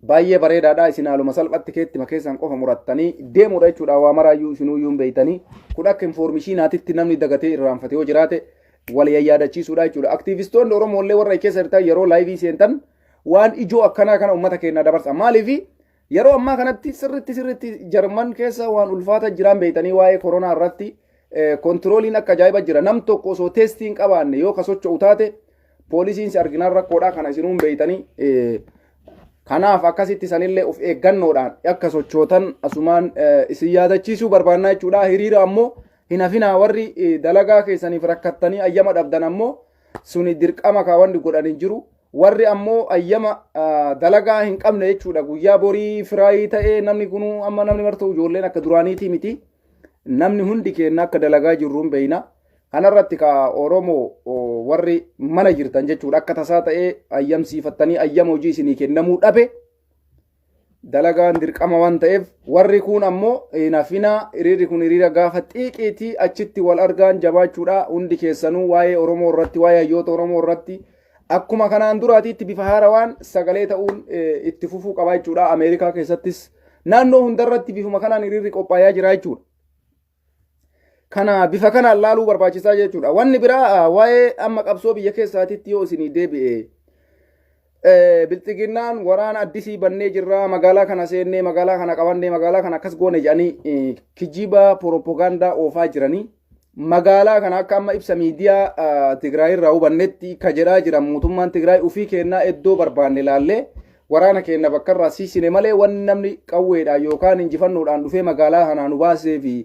baay'ee bareedaadha. Isin haaluma salphatti keettima keessan qofa murattanii deemuudha jechuudha. Waa maraayyuu isinuyyuu hin beeytanii kun akka informeeshinaatitti namni dagatee irraanfate yoo jiraate wal yaadachiisuudha jechuudha. Aktiivistoonni Oromoollee warra keessa jirtan yeroo laayivii seentan waan ijoo akkanaa kana uummata keenya dabarsa. Maaliif yeroo ammaa kanatti sirriitti Jarman keessa waan ulfaata jiraan beeytanii waa'ee koronaa irratti kontirooliin akka ajaa'iba jira. Nam tokko osoo teestii hin qabaanne yoo ka socho'u taate poolisiin si arginaan rakkoodhaa kana isinuun beeytanii kanaaf akkasitti sanillee of eeggannoodhaan akka sochootan asumaan isin yaadachiisuu barbaannaa jechuudha. Hiriira ammoo hin hafinaa warri dalagaa keessaniif rakkattanii ayyama dhabdan ammoo suni dirqama kaawwanni godhan hin jiru. Warri ammoo ayyama dalagaa hin qabne jechuudha. Guyyaa borii firaayii ta'ee namni kun amma namni martuu ijoolleen akka duraaniitii miti. Namni hundi keenya akka dalagaa jirruun beeyna. Kanarratti ka Oromoo warri mana jirtan jechuudha. Akka tasaa ta'ee ayyamsiifattanii ayyama hojii isinii kennamuu dhabe dalagaan dirqama waan ta'eef warri kun ammoo nafinaa hiriirri kun hiriira gaafa xiiqiitii achitti wal argaan jabaachuudha. Hundi keessanuu waa'ee Oromoo irratti waa'ee hayyoota Oromoo irratti akkuma kanaan duraatiitti bifa haarawaan sagalee ta'uun itti fufuu qaba jechuudha. Ameerikaa keessattis naannoo hundarratti bifuma kanaan hiriirri qophaa'aa jira jechuudha. Kana bifa kanaan laaluu barbaachisaa jechuudha. Wanni biraa waa'ee amma qabsoo biyya keessaatitti yoo isinii deebi'e bilxiginnaan waraana addisii bannee jirra magaalaa kana seennee magaalaa kana qabannee magaalaa kana akkas goone jedhanii kijiba propagaandaa oofaa jiranii magaalaa kana akka amma ibsa miidiyaa Tigraay irraa hubannetti ka jedhaa jira mootummaan Tigraay ufii kennaa iddoo barbaanne laallee waraana keenya bakka irraa siisine malee wanni namni qawweedhaan yookaan injifannoodhaan dhufee magaalaa kanaa nu baasee fi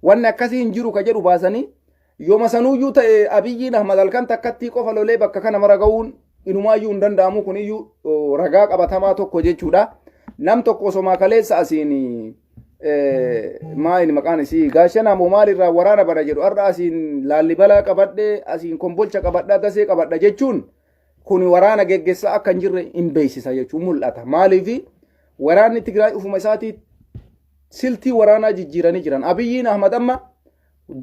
wanni akkasii hin jiru ka jedhu baasanii yooma sanuuyyuu ta'e Abiyyiin Ahmad halkan takkatti qofa lolee bakka kana mara ga'uun inumaayyuu hin danda'amu kuniyyuu ragaa qabatamaa tokko jechuudha. Nam tokko somaa kaleessa asiin maayini maqaan isii gaashana moo maalirraa waraana bada jedhu har'a asiin Laallibalaa qabadhe asiin Kombolcha qabadha Dasee qabadha jechuun kun waraana geggeessaa akka hin jirre hin beeksisa jechuun mul'ata. Maaliif waraanni Tigraay ufuma isaatii siltii waraanaa jijjiiranii jiran. Abiyyiin Ahmad amma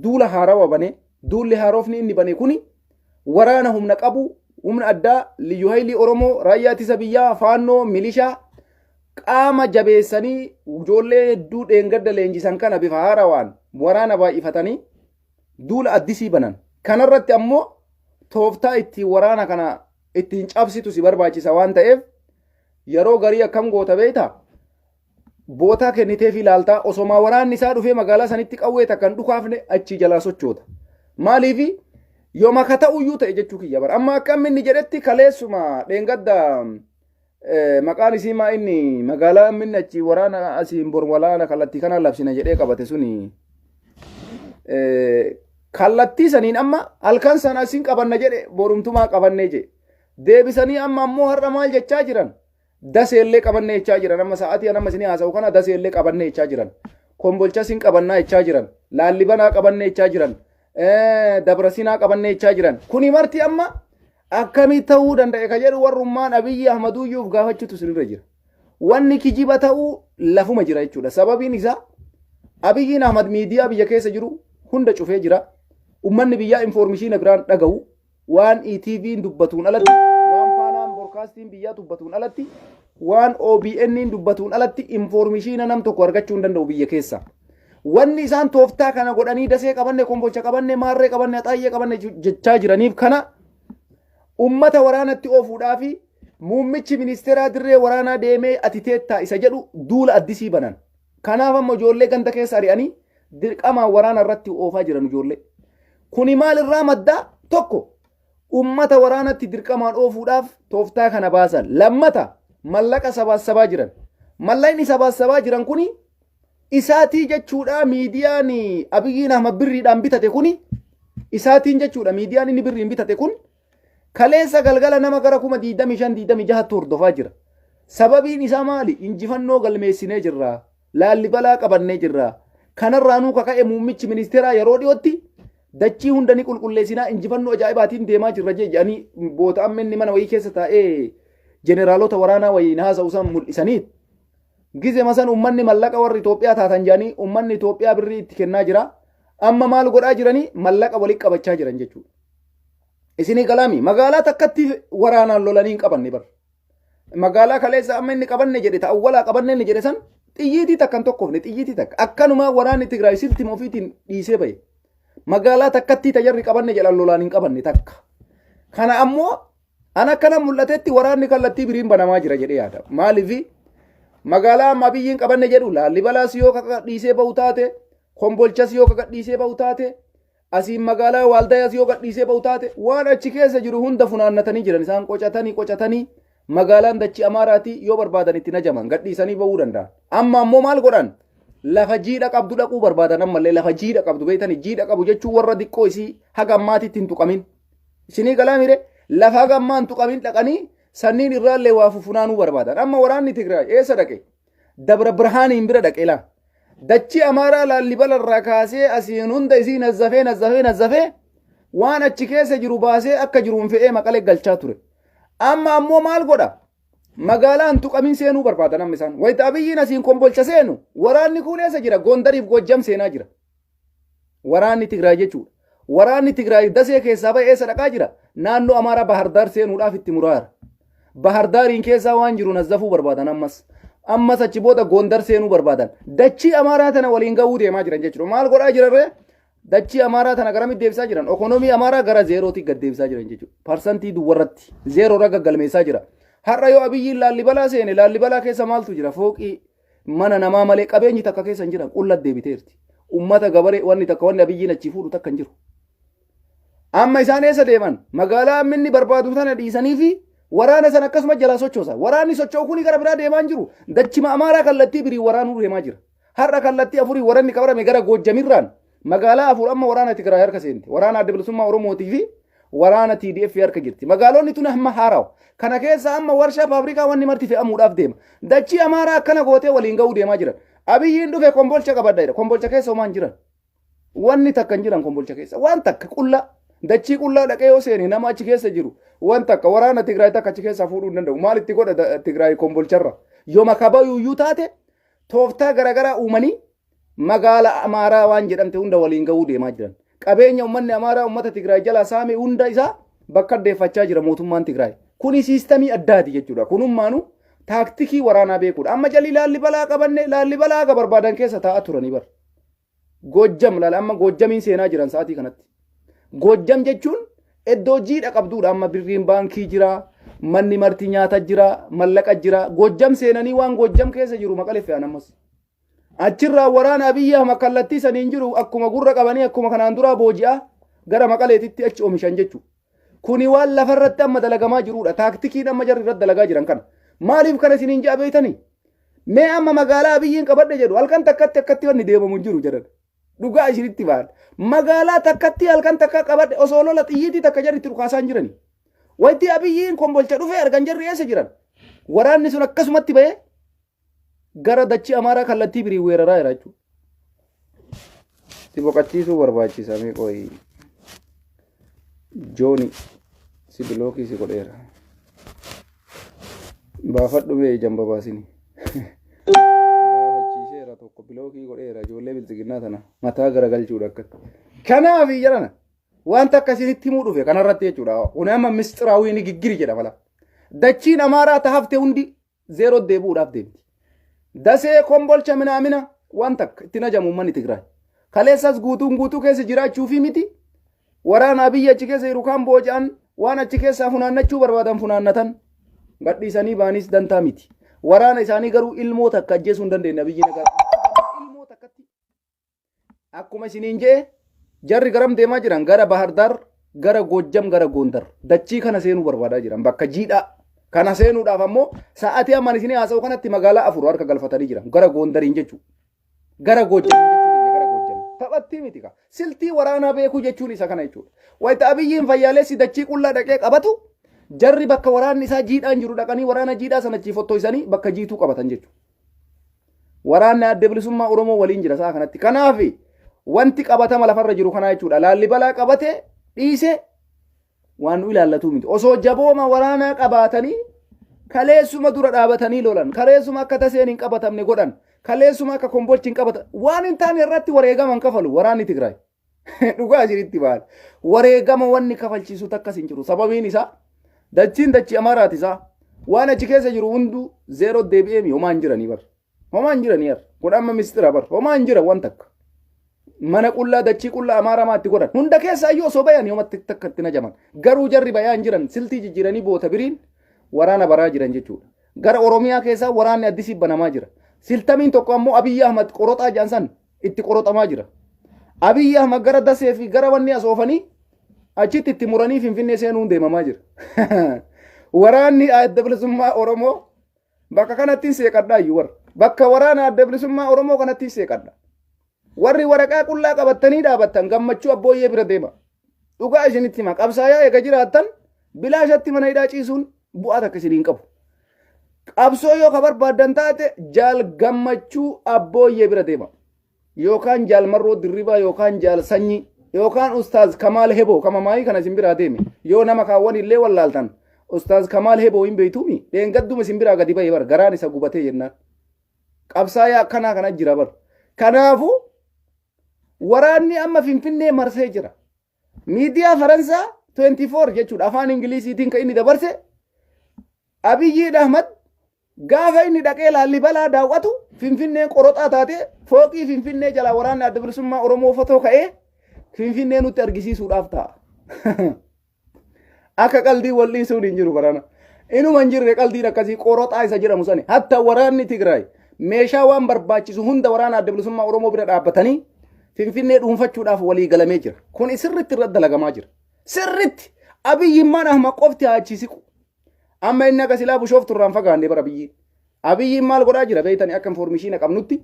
duula haarawaa bane duulli haaroofni inni bane kuni waraana humna qabu humna addaa Liyyuu Haayilii Oromoo raayyaa ittisa biyyaa faannoo milishaa qaama jabeessanii ijoollee hedduu dheengadda leenjisan kana bifa haarawaan waraana baay'ifatanii duula addisii banan. Kanarratti ammoo tooftaa ittiin waraana kana ittiin cabsitu si barbaachisa waan ta'eef yeroo garii akkam goota beektaa bootaa kenniteef ilaaltaa osomaa waraanni isaa dhufee magaalaa sanitti qawwee takkan dhukaafne achi jalaa sochoota. Maaliif yoo maka ta'uyyuu ta'e jechuu kiyya bara. Amma akkam inni jedhetti kaleessuma dheengadda maqaan isii maa inni magaalaa minni achi waraana asiin bor walaana kallattii kana labsina jedhee qabate suni kallattii saniin amma halkan sana asiin qabanna jedhe borumtumaa qabannee jedhe deebisanii amma ammoo har'a maal jechaa jiran daseellee qabannee jechaa jiran amma sa'aatii nama isinii haasa'u kana daseellee qabannee jechaa jiran kombolcha sin qabannaa jechaa jiran laallibanaa qabannee jechaa jiran dabrasinaa qabannee jechaa jiran kuni marti amma akkamii ta'uu danda'e ka jedhu warrummaan Abiyyi Ahmaduyyuuf gaafachuutu sirra jira. Wanni kijiba ta'uu lafuma jira jechuudha. Sababiin isaa Abiyyiin Ahmad miidiyaa biyya keessa jiru hunda cufee jira. Ummanni biyyaa informeeshina biraan dhaga'u waan ETV'n dubbatuun alatti waan faanaan broadcastiin biyyaa dubbatuun alatti waan OBN'n dubbatuun alatti informeeshina nam tokko argachuu hin danda'u biyya keessa. Wanni isaan tooftaa kana godhanii dasee qabanne kombolcha qabanne maarree qabanne xaayyee qabanne jechaa jiraniif kana ummata waraanatti oofuudhaa fi muummichi ministeeraa dirree waraanaa deemee ati teettaa isa jedhu duula addisii banan. Kanaaf amma ijoollee ganda keessa ari'anii dirqamaan waraana irratti oofaa jiran ijoollee. Kuni maalirraa maddaa tokko ummata waraanatti dirqamaan oofuudhaaf tooftaa kana baasan. Lammata mallaqa sabaasabaa jiran. Mallaqni sabaasabaa jiran kuni isaatii jechuudha miidiyaan Abiyyiin Ahmad birriidhaan bitate kuni isaatiin jechuudha miidiyaan inni birriin bitate kun kaleessa galgala nama gara 25-26 hordofaa jira. Sababiin isaa maali? Injifannoo galmeessinee jirra. Laallibalaa qabannee jirra. Kanarraanuu kaka'e muummichi ministeeraa yeroo dhiyootti dachii hunda ni qulqulleessinaa injifannoo ajaa'ibaatiin deemaa jirra jedhanii boota amma inni mana wayii keessa taa'ee jeneraalota waraanaa wayiin haasa'u san mul'isaniit. Gize masan ummanni mallaqa warri Itoophiyaa taatan jedhanii ummanni Itoophiyaa birrii itti kennaa jira. Amma maal godhaa jiranii mallaqa walitti qabachaa jiran jechuudha. Isinii galaami magaalaa takkatti waraanaan lolanii hin qabanne bar. Magaalaa kaleessa amma inni qabanne jedhe ta'awwalaa qabanne inni jedhe san xiyyiitii takkan tokkofne xiyyiitii takka akkanuma waraanni Tigraay sirti ofiitiin dhiisee bahe. Magaalaa takkatti tajarri qabanne jedhan lolaan hin qabanne takka. Kana ammoo an akkana mul'atetti waraanni kallattii biriin banamaa jira jedhee yaada. Maaliif magaalaa amma Abiyyiin qabanne jedhu Laallibalaas yoo kaka dhiisee bahu taate kombolchas yoo kaka dhiisee bahu taate asiin magaalaa Waaldayaas yoo gadhiisee bahu taate waan achi keessa jiru hunda funaannatanii jiran isaan qocatanii magaalaan dachii Amaaraati yoo barbaadan itti najaman gadhiisanii bahuu danda'an. Amma ammoo maal godhan lafa jiidha qabdu dhaquu barbaadan ammallee lafa jiidha qabdu beeytanii jiidha qabu jechuun warra diqqoo isii haga ammaatitti hin tuqamin. Isinii galaa mire lafa haga ammaa hin tuqamin dhaqanii sanniin irraallee waa funaanuu barbaadan. Amma waraanni Tigraay eessa dhaqe? Dabra Birhaaniin bira dhaqe laa. Dachii Amaaraa Laallibala irraa kaasee asiin hunda isii nazzafee waan achi keessa jiru baasee akka jiruun fe'ee Maqalee galchaa ture. Amma ammoo maal godha? Magaalaan tuqamin seenuu barbaadan amma isaan. Wayita Abiyyiin asiin kombolcha seenu waraanni kun eessa jira? Gondariif Gojjam seenaa jira. Waraanni Tigraay jechuudha. Waraanni Tigraay dasee keessaa ba'ee eessa dhaqaa jira? Naannoo Amaaraa Bahardaar seenuudhaaf itti muraara. Bahardaariin keessaa waan jiru nazzafuu barbaadan ammas achi booda Gondar seenuu barbaadan. Dachii Amaaraa tana waliin ga'uu deemaa jiran jechuudha. Maal godhaa jirarree? Dachii Amaaraa tana garamitti deebisaa jiran? Ekonomii Amaaraa gara zeerootti gad deebisaa jiran jechuudha. Parsantii duwwarratti zeeroo irra gaggalmeessaa jira. Har'a yoo Abiyyiin Laallibalaa seene Laallibalaa keessa maaltu jira? Fooqii mana namaa malee qabeenyi takka keessa hin jiran qullaa deebiteerti. Ummata gabaree wanni takka wanni Abiyyiin achi fuudhu takka hin jiru. Amma isaan eessa deeman? Magaalaa minni barbaadu tana dhiisanii fi waraana san akkasuma jala sochoosa. Waraanni socho'u kuni gara biraa deemaa hin jiru. Dachima Amaaraa kallattii birii waraanuu deemaa jira. Har'a kallattii afurii waraanni qabarame gara Goojjamirraan magaalaa afur amma waraana Tigraay harka seenti. Waraana Adda Bilisummaa Oromootii fi waraana TDF harka jirti. Magaalonni tun amma haarawa. Kana keessa amma warshaa faabrikaa wanni marti fe'amuudhaaf deema. Dachii Amaaraa akkana gootee waliin ga'uu deemaa jiran. Abiyyiin dhufe kombolcha qabadha. Kombolcha keessa homaan jiran. Wanni takka hin jiran kombolcha keessa. Waan takka qullaa. Dachii qullaa dhaqee yoo seeni nama achi keessa jiru waan takka waraana Tigraay takka achi keessaa fuudhuu hin danda'u. Maal itti godha Tigraay kombolcharra? yoo makabayuu taate tooftaa garagaraa uumanii magaala Amaaraa waan jedhamte hunda waliin ga'uu deemaa jiran. Qabeenya uummanni Amaaraa uummata Tigraay jalaa saame hunda isaa bakka deeffachaa jira mootummaan Tigraay. Kuni siistamii addaati jechuudha. Kunummaanu taaktikii waraanaa beekuudha. Amma jalii Laallibalaa qabanne Laallibalaa akka barbaadan keessa taa'aa turanii bar. Goojjam laala amma Goojjamiin seenaa jiran sa'aatii kanatti. Goojjam jechuun iddoo jiidha qabduudha. Amma birriin baankii jira, manni marti nyaata jira, mallaqa jira. Goojjam seenanii waan Goojjam keessa jiru maqalee fe'an ammas. Achirraa waraana Abiyyi Ahmad kallattii saniin jiru akkuma gurra qabanii akkuma kanaan duraa booji'aa gara maqaleetitti achi oomishan jechuudha. Kuni waan lafarratti amma dalagamaa jirudha. Taaktikiin amma jarri irratti dalagaa jiran kana. Maaliif kana isiniin ja'a beeytanii? Mee amma magaalaa Abiyyiin qabadhe jedhu halkan takkatti akkatti wanni deemamu jiru jedhan. Dhugaa isinitti ba'an. Magaalaa takkatti halkan takka qabadhe osoo lola xiyyiitii takka jarri itti dhukaasaan jirani. Wanti Abiyyiin kombolcha dhufee argan jarri eessa jiran? Waraanni sun akkasumatti ba'ee gara dachii Amaaraa kallattii birii weeraraa jira jechuudha. Si boqachiisuu barbaachisa mee qoyi. Jooni si bilookii si godheera. Baafadhu mee jamba baasini. Baafachiiseera tokko bilookii godheera ijoollee bilisiginnaa tana mataa garagalchuudha akkatti. Kanaaf jedhana wanta akkasinitti himuu dhufe kanarratti jechuudha. Kun amma mistiraawii giggiri jedha mala. Dachiin Amaaraa tahafte hundi zeeroo deebi'uudhaaf deemti. Dasee kombolcha minaamina waan takka itti najamu uummanni Tigraay. Kaleessas guutuu keessa jiraachuu fi miti. Waraana Abiyyi achi keessa jiru kan booji'an waan achi keessaa funaannachuu barbaadan funaannatan gadhiisanii baanis dantaa miti. Waraana isaanii garuu ilmoo takka ajjeesuu hin dandeenye Abiyyi nagaa. Ilmoo takkatti. Akkuma isiniin jee jarri garam deemaa jiran gara Bahardar, gara Goojjam, gara Gondar. Dachii kana seenuu barbaadaa jiran bakka jiidhaa. Kana seenuudhaaf ammoo sa'aatii amman isinii haasa'u kanatti magaalaa afur harka galfatanii jiran. Gara Gondariin jechuudha. Gara Goojjam jechuudha. Gara Goojjam. Taphattii miti ka. Siltii waraanaa beekuu jechuun isa kana jechuudha. Wayita Abiyyiin fayyaalessi dachii qullaa dhaqee qabatu jarri bakka waraanni isaa jiidhaan jiru dhaqanii waraana jiidhaa sana ciifottoisanii bakka jiituu qabatan jechuudha. Waraanni adda bilisummaa Oromoo waliin jira sa'a kanatti. Kanaaf wanti qabatama lafarra jiru kana jechuudha. Laallibalaa qabatee dhiisee waan nu ilaallatu miti. Osoo jabooma waraanaa qabaatanii kaleessuma dura dhaabatanii lolan. Kaleessuma akka taseen hin qabatamne godhan. Kaleessuma akka kombolchi hin qabatan. Waan hin taane irratti wareegaman kafalu waraanni Tigraay. Dhugaa isinitti baal. Wareegama wanni kafalchiisu takkas hin jiru. Sababiin isaa dachiin dachii Amaaraati isaa waan achi keessa jiru hundu zeeroo deebi'eemi homaan jiranii bar. Homaan jiranii bar. Kun amma mistira bar. Homaan jira waan takka. Mana qullaa dachii qullaa Amaaramaatti godhan. Hunda keessa ayyoo osoo bayan yoomatti takkatti najaman. Garuu jarri bayaan jiran siltii jijjiiranii boota biriin waraana baraa jiran jechuudha. Gara Oromiyaa keessaa waraanni addisii banamaa jira. Siltamiin tokko ammoo Abiyyi Ahmad qoroxaa jaansan itti qoroxamaa jira. Abiyyi Ahmad gara Dasee fi gara wanni asoofanii achitti itti muranii Finfinnee seenuun deemamaa jira. Waraanni adda bilisummaa Oromoo bakka kanatti seeqadhaa iyyuu warra. Bakka waraana adda bilisummaa Oromoo kanatti seeqadha. Warri waraqaa qullaa qabatanii dhaabattan gammachuu abbooyyee bira deema. Dhugaa isinitti hima qabsaayaa eega jiraattan bilaashatti mana hidhaa ciisuun bu'aa takka isiniin qabu. Qabsoo yoo ka barbaaddan taate jaal gammachuu abbooyyee bira deema. Yookaan jaal marroo dirribaa yookaan jaal sanyii yookaan ustaaz Kamaal Heboo kama maayii kana isin biraa deeme. Yoo nama kaawwan illee wallaaltan ustaaz Kamaal Heboo hin beeytuumi dheengadduma isin biraa gadi ba'ee bar garaan isa gubatee jennaan. Qabsaayaa akkanaa kana jira bar. Kanaafuu waraanni amma Finfinnee marsee jira. Miidiyaa Faransaa 24 jechuudha afaan Ingiliziitiin kan inni dabarse Abiyyi Ahmad gaafa inni dhaqee Laallibalaa daawwatu Finfinnee qoroxaa taate fooqii Finfinnee jala waraanni adda bilisummaa Oromoo fotoo ka'ee Finfinnee nutti argisiisuudhaaf ta'a. Akka qaldii wal dhiisuun hin jiru barana. Inuma hin jirre qaldiin akkasii qoroxaa isa jedhamu sani. Hatta waraanni Tigraay meeshaa waan barbaachisu hunda waraana adda bilisummaa Oromoo bira dhaabbatanii Finfinnee dhuunfachuudhaaf walii galamee jira. Kun sirriitti irratti dalagamaa jira. Sirriitti Abiyyiin Ahmad qofti achi siqu. Amma inni akka silaa Bishooftu irraan fagaannee bara Abiyyiin. Abiyyiin maal godhaa jira beeytanii akka informeeshiina qabnutti.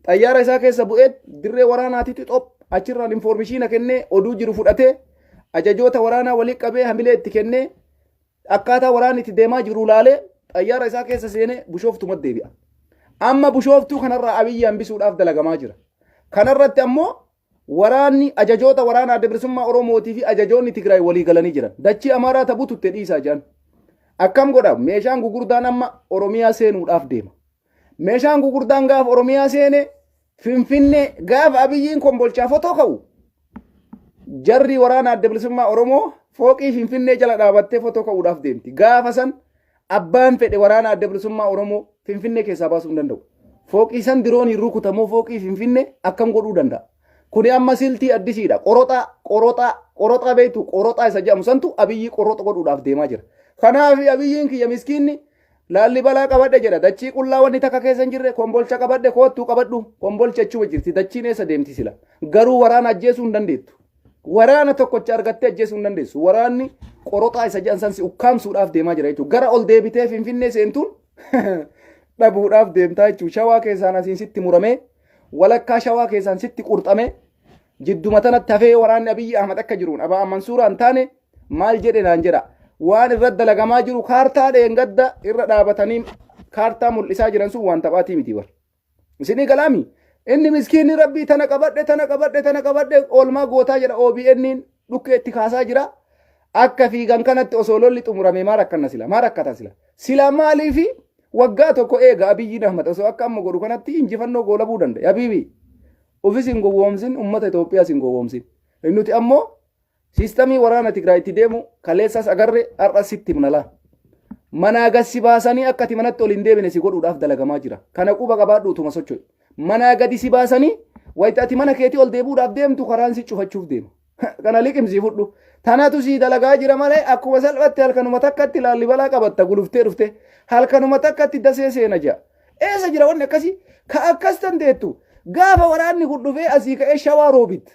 Xayyaara isaa keessa bu'ee dirree waraanaatitti xop achirraan informeeshiina kennee oduu jiru fudhatee ajajoota waraanaa walii qabee hamilee itti kennee akkaataa waraanni itti deemaa jiru laalee xayyaara isaa keessa seenee Bishooftumatti deebi'a. Amma Bishooftuu kanarraa Abiyyi hambisuudhaaf dalagamaa jira. Kanarratti ammoo waraanni ajajoota waraana adda bilisummaa Oromootii fi ajajoonni Tigraay walii galanii jiran. Dachii Amaaraa taphututte dhiisaa jiran. Akkam godha meeshaan gugurdaan amma Oromiyaa seenuudhaaf deema. meeshaan gurguddaan gaafa Oromiyaa seene Finfinnee gaafa Abiyyiin kombolchaa fotoo ka'u jarri waraana adda bilisummaa Oromoo fooqii Finfinnee jala dhaabattee fotoo ka'uudhaaf deemti. Gaafa san abbaan fedhe waraana adda bilisummaa Oromoo Finfinnee keessaa baasuu hin danda'u. Fooqii san dirooniin rukutamoo fooqii Finfinnee akkam godhuu danda'a? Kuni amma siltii addisiidha. Qoroxaa beektu qoroxaa isa jedhamu santu Abiyyi qoroxa godhuudhaaf deemaa jira. Kanaaf Abiyyiin kiyya miskiinni Laallibalaa qabadhe jedha. Dachii qullaa wanni takka keessa hin jirre kombolcha qabadhe koottuu qabadhu kombolcha achuma jirti. Dachiin eessa deemti sila? Garuu waraana ajjeesuu hin dandeettu. Waraana tokkocha argattee ajjeesuu hin dandeessu. Waraanni qoroxaa isa jedhan sansi ukkaamsuudhaaf deemaa jira jechuudha. Gara ol deebitee Finfinnee seentuun dhabuudhaaf deemtaa jechuudha. Shawaa keessaan asiin sitti muramee walakkaa shawaa keessaan sitti qurxamee jidduma tanatti hafee waraanni Abiyyi Ahmad akka jiruun Abaa Mansuuraan taane maal jedhe naan jedha. Waan irratti dalagamaa jiru kaartaa dheengadda irra dhaabatanii kaartaa mul'isaa jiran sun waan taphaatii miti bar. Isinii galaami inni miskiinni rabbii tana qabadhe oolmaa gootaa jedha OBN dhukkeetti kaasaa jira. Akka fiigan kanatti osoo lolli xumurame maa rakkata sila. Sila maaliifi waggaa tokko eega Abiyyiin Ahmad osoo akka amma godhu kanatti injifannoo goolabuu danda'a. Habiibi ofis hin gowwoomsin uummata Itoophiyaas hin gowwoomsin. Nuti ammoo Sistamii waraana Tigraay itti deemu kaleessas agarre har'as sitti himnala. Manaa gadi baasanii akka ati manatti ol hin deebine si godhuudhaaf dalagamaa jira. Kana quba qabaadhu utuma socho'e. Manaa gadi si baasanii wayita ati mana keetii ol deebuudhaaf deemtu karaan si cufachuuf deema. Kana liqimsii fudhu. Tanatu si dalagaa jira malee akkuma salphatti halkanuma takkatti Laallibalaa qabatta guluftee dhufte. Halkanuma takkatti dasee seena jira. Eessa jira wanni akkasii? Ka akkas dandeettu. Gaafa waraanni kun dhufee asii ka'ee shawaa roobitti.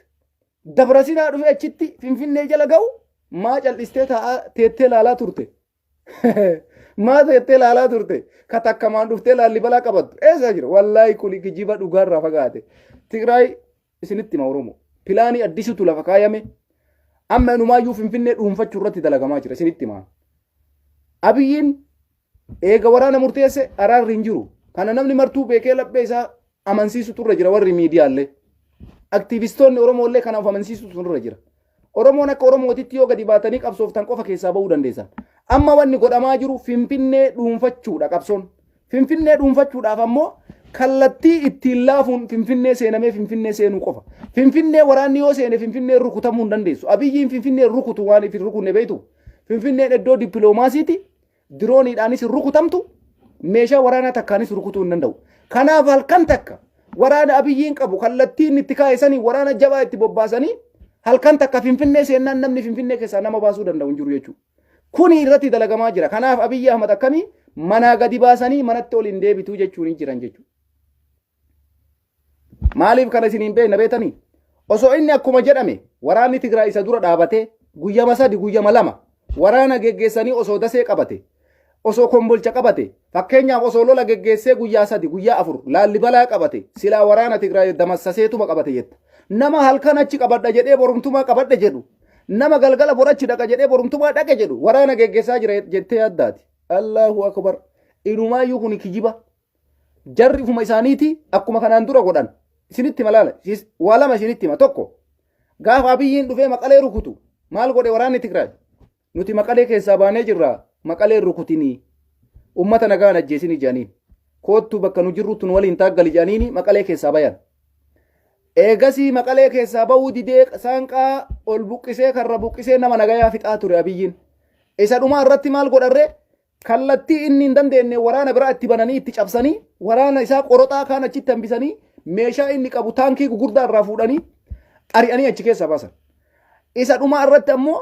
Dabrasinaa dhufee achitti Finfinnee jala ga'u maa cal'istee teettee laalaa turte. Maa teettee laalaa turte. Ka takkamaan dhuftee Laallibalaa qabattu. Eessa jira? Wallaahi kun kijiba dhugaarraa fagaate. Tigraay isinitti hima Oromoo. Pilaanii addisitu lafa kaayame. Amma inumaayyuu Finfinnee dhuunfachuu irratti dalagamaa jira isinitti hima. Abiyyiin eega waraana murteesse araarri hin jiru. Kana namni martuu beekee laphee isaa amansiisu turre jira warri miidiyaallee. Aktivistoonni Oromoo illee kanaaf amansiisu turre jira. Oromoon akka Oromootitti yoo gadi baatanii qabsooftan qofa keessaa bahuu dandeessan. Amma wanni godhamaa jiru Finfinnee dhuunfachuudha qabsoon. Finfinnee dhuunfachuudhaaf ammoo kallattii ittiin laafuun Finfinnee seenamee Finfinnee seenuu qofa. Finfinnee waraanni yoo seene Finfinnee rukutamuu hin dandeessu. Abiyyiin Finfinnee rukutu waan ifin rukunne beektu. Finfinneen iddoo dippiloomaasiiti. Dirooniidhaanis rukutamtu. Meeshaa waraanaa takkaanis rukutuu hin danda'u. Kanaaf halkan takka waraana Abiyyiin qabu kallattiin itti kaa'esanii waraana jabaa itti bobbaasanii halkan takka Finfinnee seennaan namni Finfinnee keessaa nama baasuu danda'u hin jiru jechuudha. Kuni irratti dalagamaa jira. Kanaaf Abiyyi Ahmad akkamii manaa gadi baasanii manatti ol hin deebituu jechuun hin jiran jechuudha. Maaliif kana isin hin beekna beetanii? Osoo inni akkuma jedhame waraanni Tigraay isa dura dhaabatee guyyama sadi guyyama lama waraana geggeessanii osoo dasee qabate osoo kombolcha qabate fakkeenyaaf osoo lola geggeessee guyyaa sadi guyyaa afur Laallibalaa qabate silaa waraana Tigraay damassaseetuma qabate jetta. Nama halkan achi qabadha jedhee borumtumaa qabadha jedhu nama galgala borachi dhaqa jedhee borumtumaa dhaqe jedhu waraana geggeessaa jira jettee yaaddaati. Allahu akbar. Inumaayyuu kun kijiba. Jarri ufuma isaaniiti akkuma kanaan dura godhan. Isinitti malaala. Waa lama isinitti hima tokko. Gaafa Abiyyiin dhufee Maqalee rukutu maal godhe waraanni Tigraay? Nuti Maqalee keessaa baanee jirra. Maqalee rukutinii. Ummata nagaan ajjeesinii jedhaniin. Koottuu bakka nu jirrutti nu waliin taaggali jedhaniini Maqalee keessaa bayan. Eegasii Maqalee keessaa bahuu didee saanqaa ol buqqisee karra buqqisee nama nagayaa fixaa ture Abiyyiin. Isa dhumaa irratti maal godharree? Kallattii inni hin dandeenye waraana biraa itti bananii itti cabsanii waraana isaa qoroxaa kaan achitti hambisanii meeshaa inni qabu taankii gugurdaa irraa fuudhanii ari'anii achi keessa baasan. Isa dhumaa irratti ammoo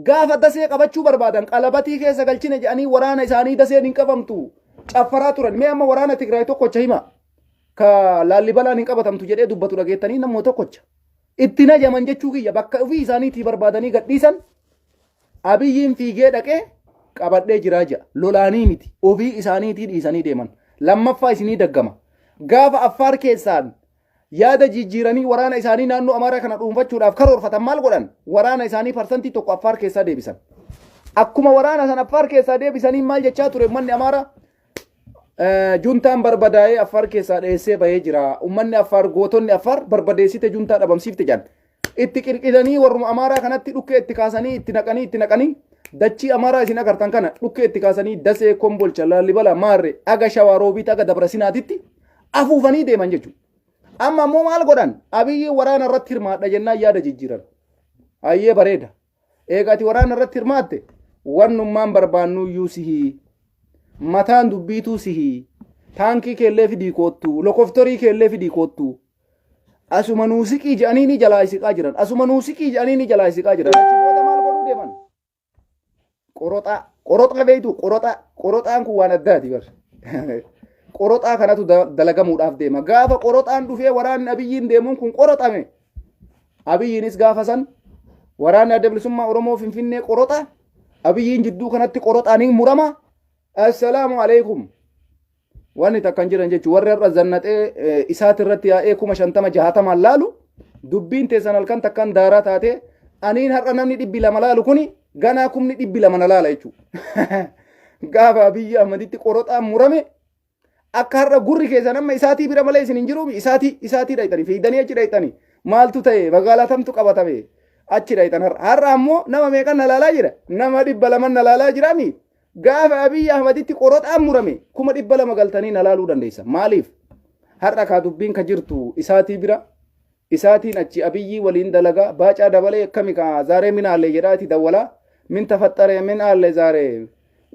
gaafa dasee qabachuu barbaadan qalabatii keessa galchine jedhanii waraana isaanii daseen hin qabamtu caffaraa turan. Mee amma waraana Tigraay tokkocha hima ka Laallibalaan hin qabatamtu jedhee dubbatu dhageettanii namoota tokkocha itti najaman jechuu kiyya bakka ofii isaaniitii barbaadanii gadhiisan Abiyyiin fiigee dhaqee qabadhee jiraa jira lolaanii miti ofii isaaniitii dhiisanii deeman. Lammaffaa isinii daggama gaafa Affaar keessaan yaada jijjiiranii waraana isaanii naannoo Amaaraa kana dhuunfachuudhaaf karoorfatan maal godhan? Waraana isaanii parsantii tokko Affaar keessaa deebisan. Akkuma waraana san Affaar keessaa deebisanii maal jechaa ture ummanni Amaaraa? Juntaan barbadaa'ee Affaar keessaa dheessee bahee jira. Ummanni Affaar gootonni Affaar barbadeessite juntaa dhabamsiifte jedhan. Itti qirqisanii warruma Amaaraa kanatti dhukkee itti kaasanii itti naqanii dachi amara isin agartan kana dhukke itti kaasanii dasee kombolcha laalibala maarre aga shawaroobiit aga dabrasinaatitti afuufanii deeman jechuudha. Amma ammoo maal godhan abiyyi waraana irratti hirmaadha jennaan yaada jijjiiran. Ayyee bareeda. Eegati waraana irratti hirmaatte wannummaan barbaannu iyyuu sihii mataan dubbiituu sihii taankii keellee fidii koottu lokoftorii keellee fidii koottu asuma nuusiqii jedhanii ni jalaa isiqaa jiran asuma nuusiqii jedhanii ni jalaa isiqaa jiran achi booda maal godhuu deeman qoroxa beeytu qoroxaan kun waan addaati bar qoroxaa kanatu dalagamuudhaaf deema gaafa qoroxaan dhufee waraanni abiyyiin deemuun kun qoroxame abiyyiinis gaafa san waraanni adda bilisummaa Oromoo Finfinnee qoroxa abiyyiin jidduu kanatti qoroxaaniin murama assalaamu alaykum wanni takkan jiran jechuun warri irra zannaxee isaati irratti yaa'ee 50 60 laalu dubbiin teessan halkan takkan daaraa taate aniin har'a namni 200 laalu kuni ganaa kumni 200 na laala jechuudha. Gaafa Abiyyi Ahmaditti qoroxaan murame akka har'a gurri keessan amma isaatii bira malee isin hin jiru isaatii dhaytanii fiidanii achi dhaytanii maaltu ta'e magaalaa tamtu qabatame achi dhaytan har'a ammoo nama meeqan na laalaa jira nama 200 na laalaa jiraami. Gaafa Abiyyi Ahmaditti qoroxaan murame 200 galtanii na laaluu dandeessa. Maaliif? Har'a kaa dubbiin ka jirtu isaatii bira isaatiin achi Abiyyi waliin dalagaa baacaa dabalee akkami ka zaaree minaallee jedhaati dawwala min tafaxxaree minaallee zaaree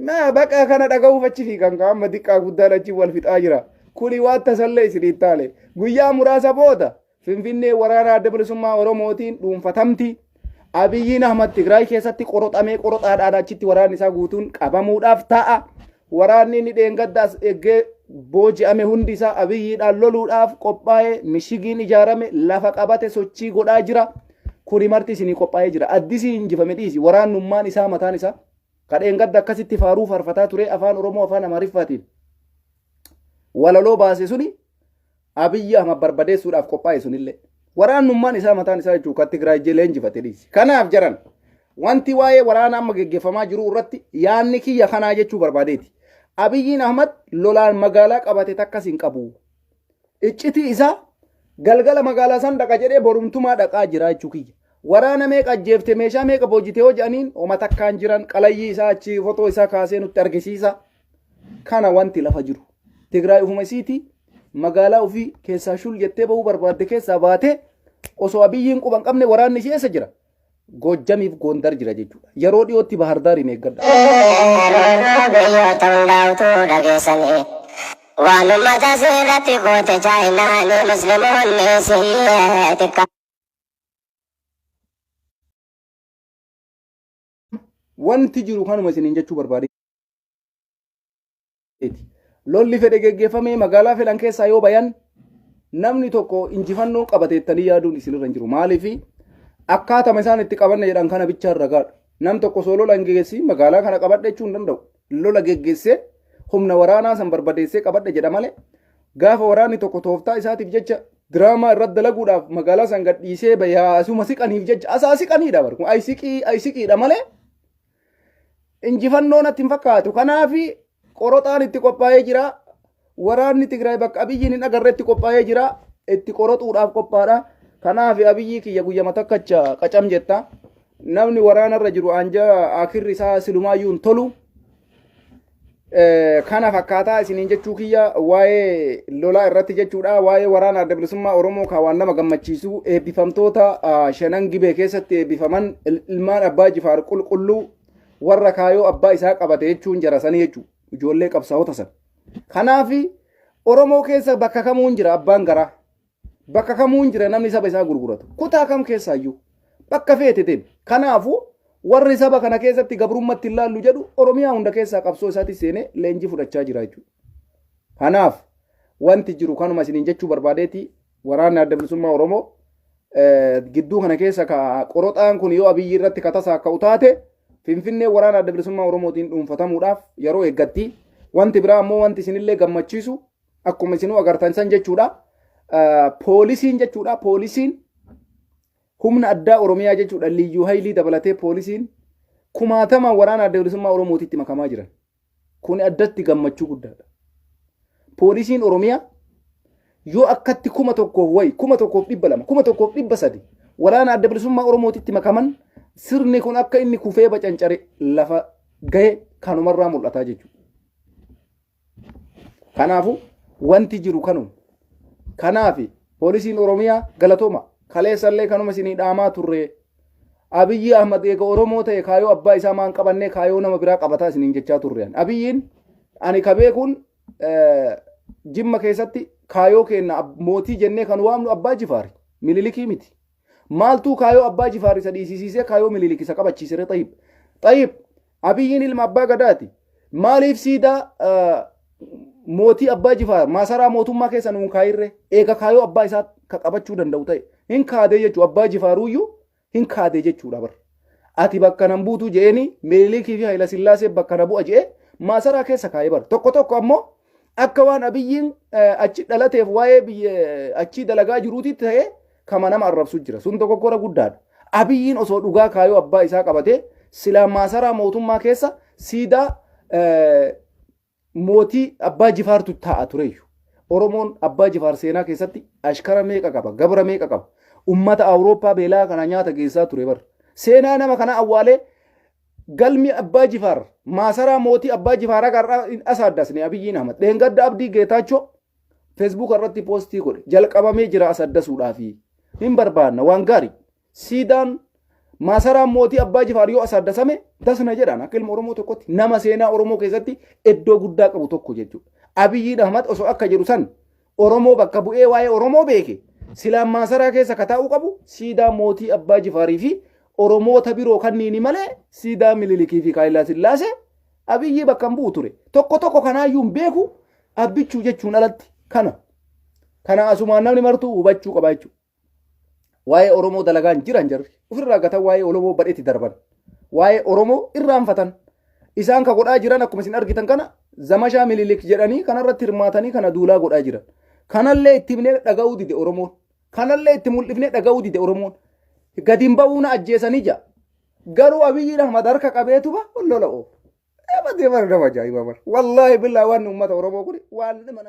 ma baqa kana dhaga'uuf achi fiigan ka amma diqqaa guddaan achi wal fixaa jira. Kuni waan tasallee isinii taale guyyaa muraasa booda Finfinnee waraana adda bilisummaa Oromootiin dhuunfatamti. Abiyyiin Ahmad Tigraay keessatti qoroxamee qoroxaadhaan achitti waraanni isaa guutuun qabamuudhaaf ta'a. Waraanni inni dheengaddaas eegee booji'ame hundi isaa Abiyyiidhaan loluudhaaf qophaa'ee mishigiin ijaarame lafa qabate sochii godhaa jira. Kuni marti isinii qophaa'ee jira. Addisii injifame dhiisi waraannummaan isaa mataan isaa ka dheengadda akkasitti faaruu farfataa ture afaan Oromoo afaan Amaariffaatiin. Walaloo baase suni Abiyyi Ahmad barbadeessuudhaaf qophaa'e sunillee. Waraannummaan isaa mataan isaa jechuun kan Tigraay jeelee injifate dhiisi. Kanaaf jaran wanti waa'ee waraana amma geggeeffamaa jiru irratti yaanni kiyya kanaa jechuu barbaadeeti. Abiyyiin Ahmad lolaan magaalaa qabate takkas hin qabu. Iccitii isaa galgala magaalaa san dhaqa jedhee borumtumaa dhaqaa jira jechuu kiyya. Waraana meeqa ajjeefte meeshaa meeqa boojjite hoo jedhaniin oma takkaan jiran qalayyii isaa achi fotoo isaa kaasee nutti argisiisa. Kana wanti lafa jiru. Tigraay ufuma isiiti magaalaa ofii keessaa shul jettee bahuu barbaadde keessaa baate osoo Abiyyiin quban qabne waraanni ishee eessa jira? Gojjamiif Gondar jira jechuudha. Yeroo dhiyootti Bahardaariin eeggadha. Wanti jiru kanuma isiniin jechuu barbaade. Lolli fedhe geggeeffamee magaalaa fedhan keessaa yoo bayan namni tokko injifannoo qabateettanii yaaduun isinirra hin jiru. Maaliif akkaatama isaan itti qabanne jedhan kana bichaa ragaadha. Nam tokko soo lola hin geggeessi magaalaa kana qabadhe jechuu hin danda'u. Lola geggeessee humna waraanaa san barbadeessee qabadhe jedha malee gaafa waraanni tokko tooftaa isaatiif jecha diraamaa irratti dalaguudhaaf magaalaa san gadhiisee bayaa asuma siqaniif jecha asaa siqaniidha barku ayisiqiidha malee injifannoon atti hin fakkaatu. Kanaafi qoroxaan itti qophaa'ee jira. Waraanni Tigraay bakka Abiyyiin hin agarreetti qophaa'ee jira. Itti qoroxuudhaaf qophaadha. Kanaaf Abiyyi kiyya guyyama takkacha qacam jetta. Namni waraanarra jiru anja akirri isaa silumaayyuu hin tolu. Kana fakkaataa isiniin jechuu kiyya waa'ee lolaa irratti jechuudha. Waa'ee waraana adda bilisummaa Oromoo kan waan nama gammachiisu eebbifamtoota shanan gibee keessatti eebbifaman ilmaan abbaa Jifaar qulqulluu warra kaayoo abbaa isaa qabate jechuun jarasanii jechuudha. Ijoollee qabsaa'ota san. Kanaafi Oromoo keessa bakka kamuun jira abbaan garaa. Bakka kamuun jira namni saba isaa gurguratu. Kutaa kam keessaayyuu bakka feete deemi. Kanaafu warri saba kana keessatti gabrummatti ilaallu jedhu Oromiyaa hunda keessaa qabsoo isaatti seenee leenjii fudhachaa jira jechuudha. Kanaaf wanti jiru kanuma isiniin jechuu barbaadeeti waraanni adda bilisummaa Oromoo gidduu kana keessa qoroxaan kun yoo Abiyyi irratti katasaa akka utaate Finfinnee waraana adda bilisummaa Oromootiin dhuunfatamuudhaaf yeroo eeggatti. Wanti biraa ammoo wanti isinillee gammachiisu akkuma isinuu agartan san jechuudha. Poolisiin jechuudha. Poolisiin humna addaa Oromiyaa jechuudha. Liyyuu haylii dabalatee poolisiin 60 waraana adda bilisummaa Oromootitti makamaa jiran. Kun addatti gammachuu guddaadha. Poolisiin Oromiyaa yoo akkatti 1,100 wayi 1,200 1,300 waraana adda bilisummaa Oromootitti makaman sirni kun akka inni kufee bacancare lafa gahe kanumarraa mul'ataa jechuudha. Kanaafu wanti jiru kanuma. Kanaafi poolisiin Oromiyaa galatooma kaleessallee kanuma isinii dhaamaa turre. Abiyyi Ahmad eega Oromoo ta'e kaayoo abbaa isaa maan qabannee kaayoo nama biraa qabataa isiniin jechaa turre. Abiyyiin ani kabee kun Jimma keessatti kaayoo kenna mootii jennee kan waamnu abbaa Jifaari Mililikii miti. Maaltu kaayoo abbaa Jifaari isa dhiisisiisee kaayoo Mililikii isa qabachiisee Xayyib Abiyyiin ilma abbaa Gadaati. Maaliif siidaa mootii abbaa Jifaar maasaraa mootummaa keessa nuun kaayirre eega kaayoo abbaa isaa qabachuu danda'u ta'e hin kaadee jechuu abbaa Jifaaruyyuu hin kaadee jechuudha bar. Ati bakka nan buutu jeeni Mililikii fi Hayila Sillaasee bakka na bu'a jee maasaraa keessa kaayee bar. Tokko ammoo akka waan Abiyyiin achi dhalateef waa'ee achi dalagaa jiruuti ta'e kama nama arrabsu jira. Sun dogoggora guddaadha. Abiyyiin osoo dhugaa kaayoo abbaa isaa qabatee silaa maasaraa mootummaa keessa siidaa mootii abbaa Jifaartu taa'a tureeyyu. Oromoon abbaa Jifaar seenaa keessatti ashkara meeqa qaba, gabra meeqa qaba. Ummata Awurooppaa beelaa kana nyaata geessaa ture bar. Seenaa nama kana awwaalee galmi abbaa Jifaar maasaraa mootii abbaa Jifaaraa garraa asaddasne Abiyyiin Ahmad. Dheengadda Abdii Geetaachoo Facebook irratti poostii godhe jalqabamee jira asaddasuudhaafi hin barbaanna waan gaarii. Siidaan maasaraa mootii abbaa Jifaar yoo asaddasame dasna jedhan akka ilma Oromoo tokkotti nama seenaa Oromoo keessatti iddoo guddaa qabu tokko jechuudha. Abiyyiin Ahmad osoo akka jedhu san Oromoo bakka bu'ee waa'ee Oromoo beeke silaan maasaraa keessa kataa'uu qabu siidaa mootii abbaa Jifaarii fi Oromoota biroo kanniini malee siidaa Mililikii fi Haayila Sillaasee Abiyyi bakka bu'u ture. Tokko kanaayyuu hin beeku abbichuu jechuun alatti kana asumaan namni martuu hubachuu qaba jechuudha. Waa'ee Oromoo dalagaan jiran jarri ofirraa gatan waa'ee Oromoo badheetti darban waa'ee Oromoo irraanfatan isaan ka godhaa jiran akkuma isin argitan kana zamashaa Mililik jedhanii kanarratti hirmaatanii kana duulaa godhaa jiran. Kanallee itti himnee dhaga'uu dide Oromoon. Kanallee itti mul'ifnee dhaga'uu dide Oromoon. Gadiin ba'uuna ajjeesanii jira. Garuu Abiyyiin Ahmad harka qabeetuba lola oofu. Eebatee bara nama ajaa'iba bara. Wallaahi billaa waan uummata Oromoo kun waan nama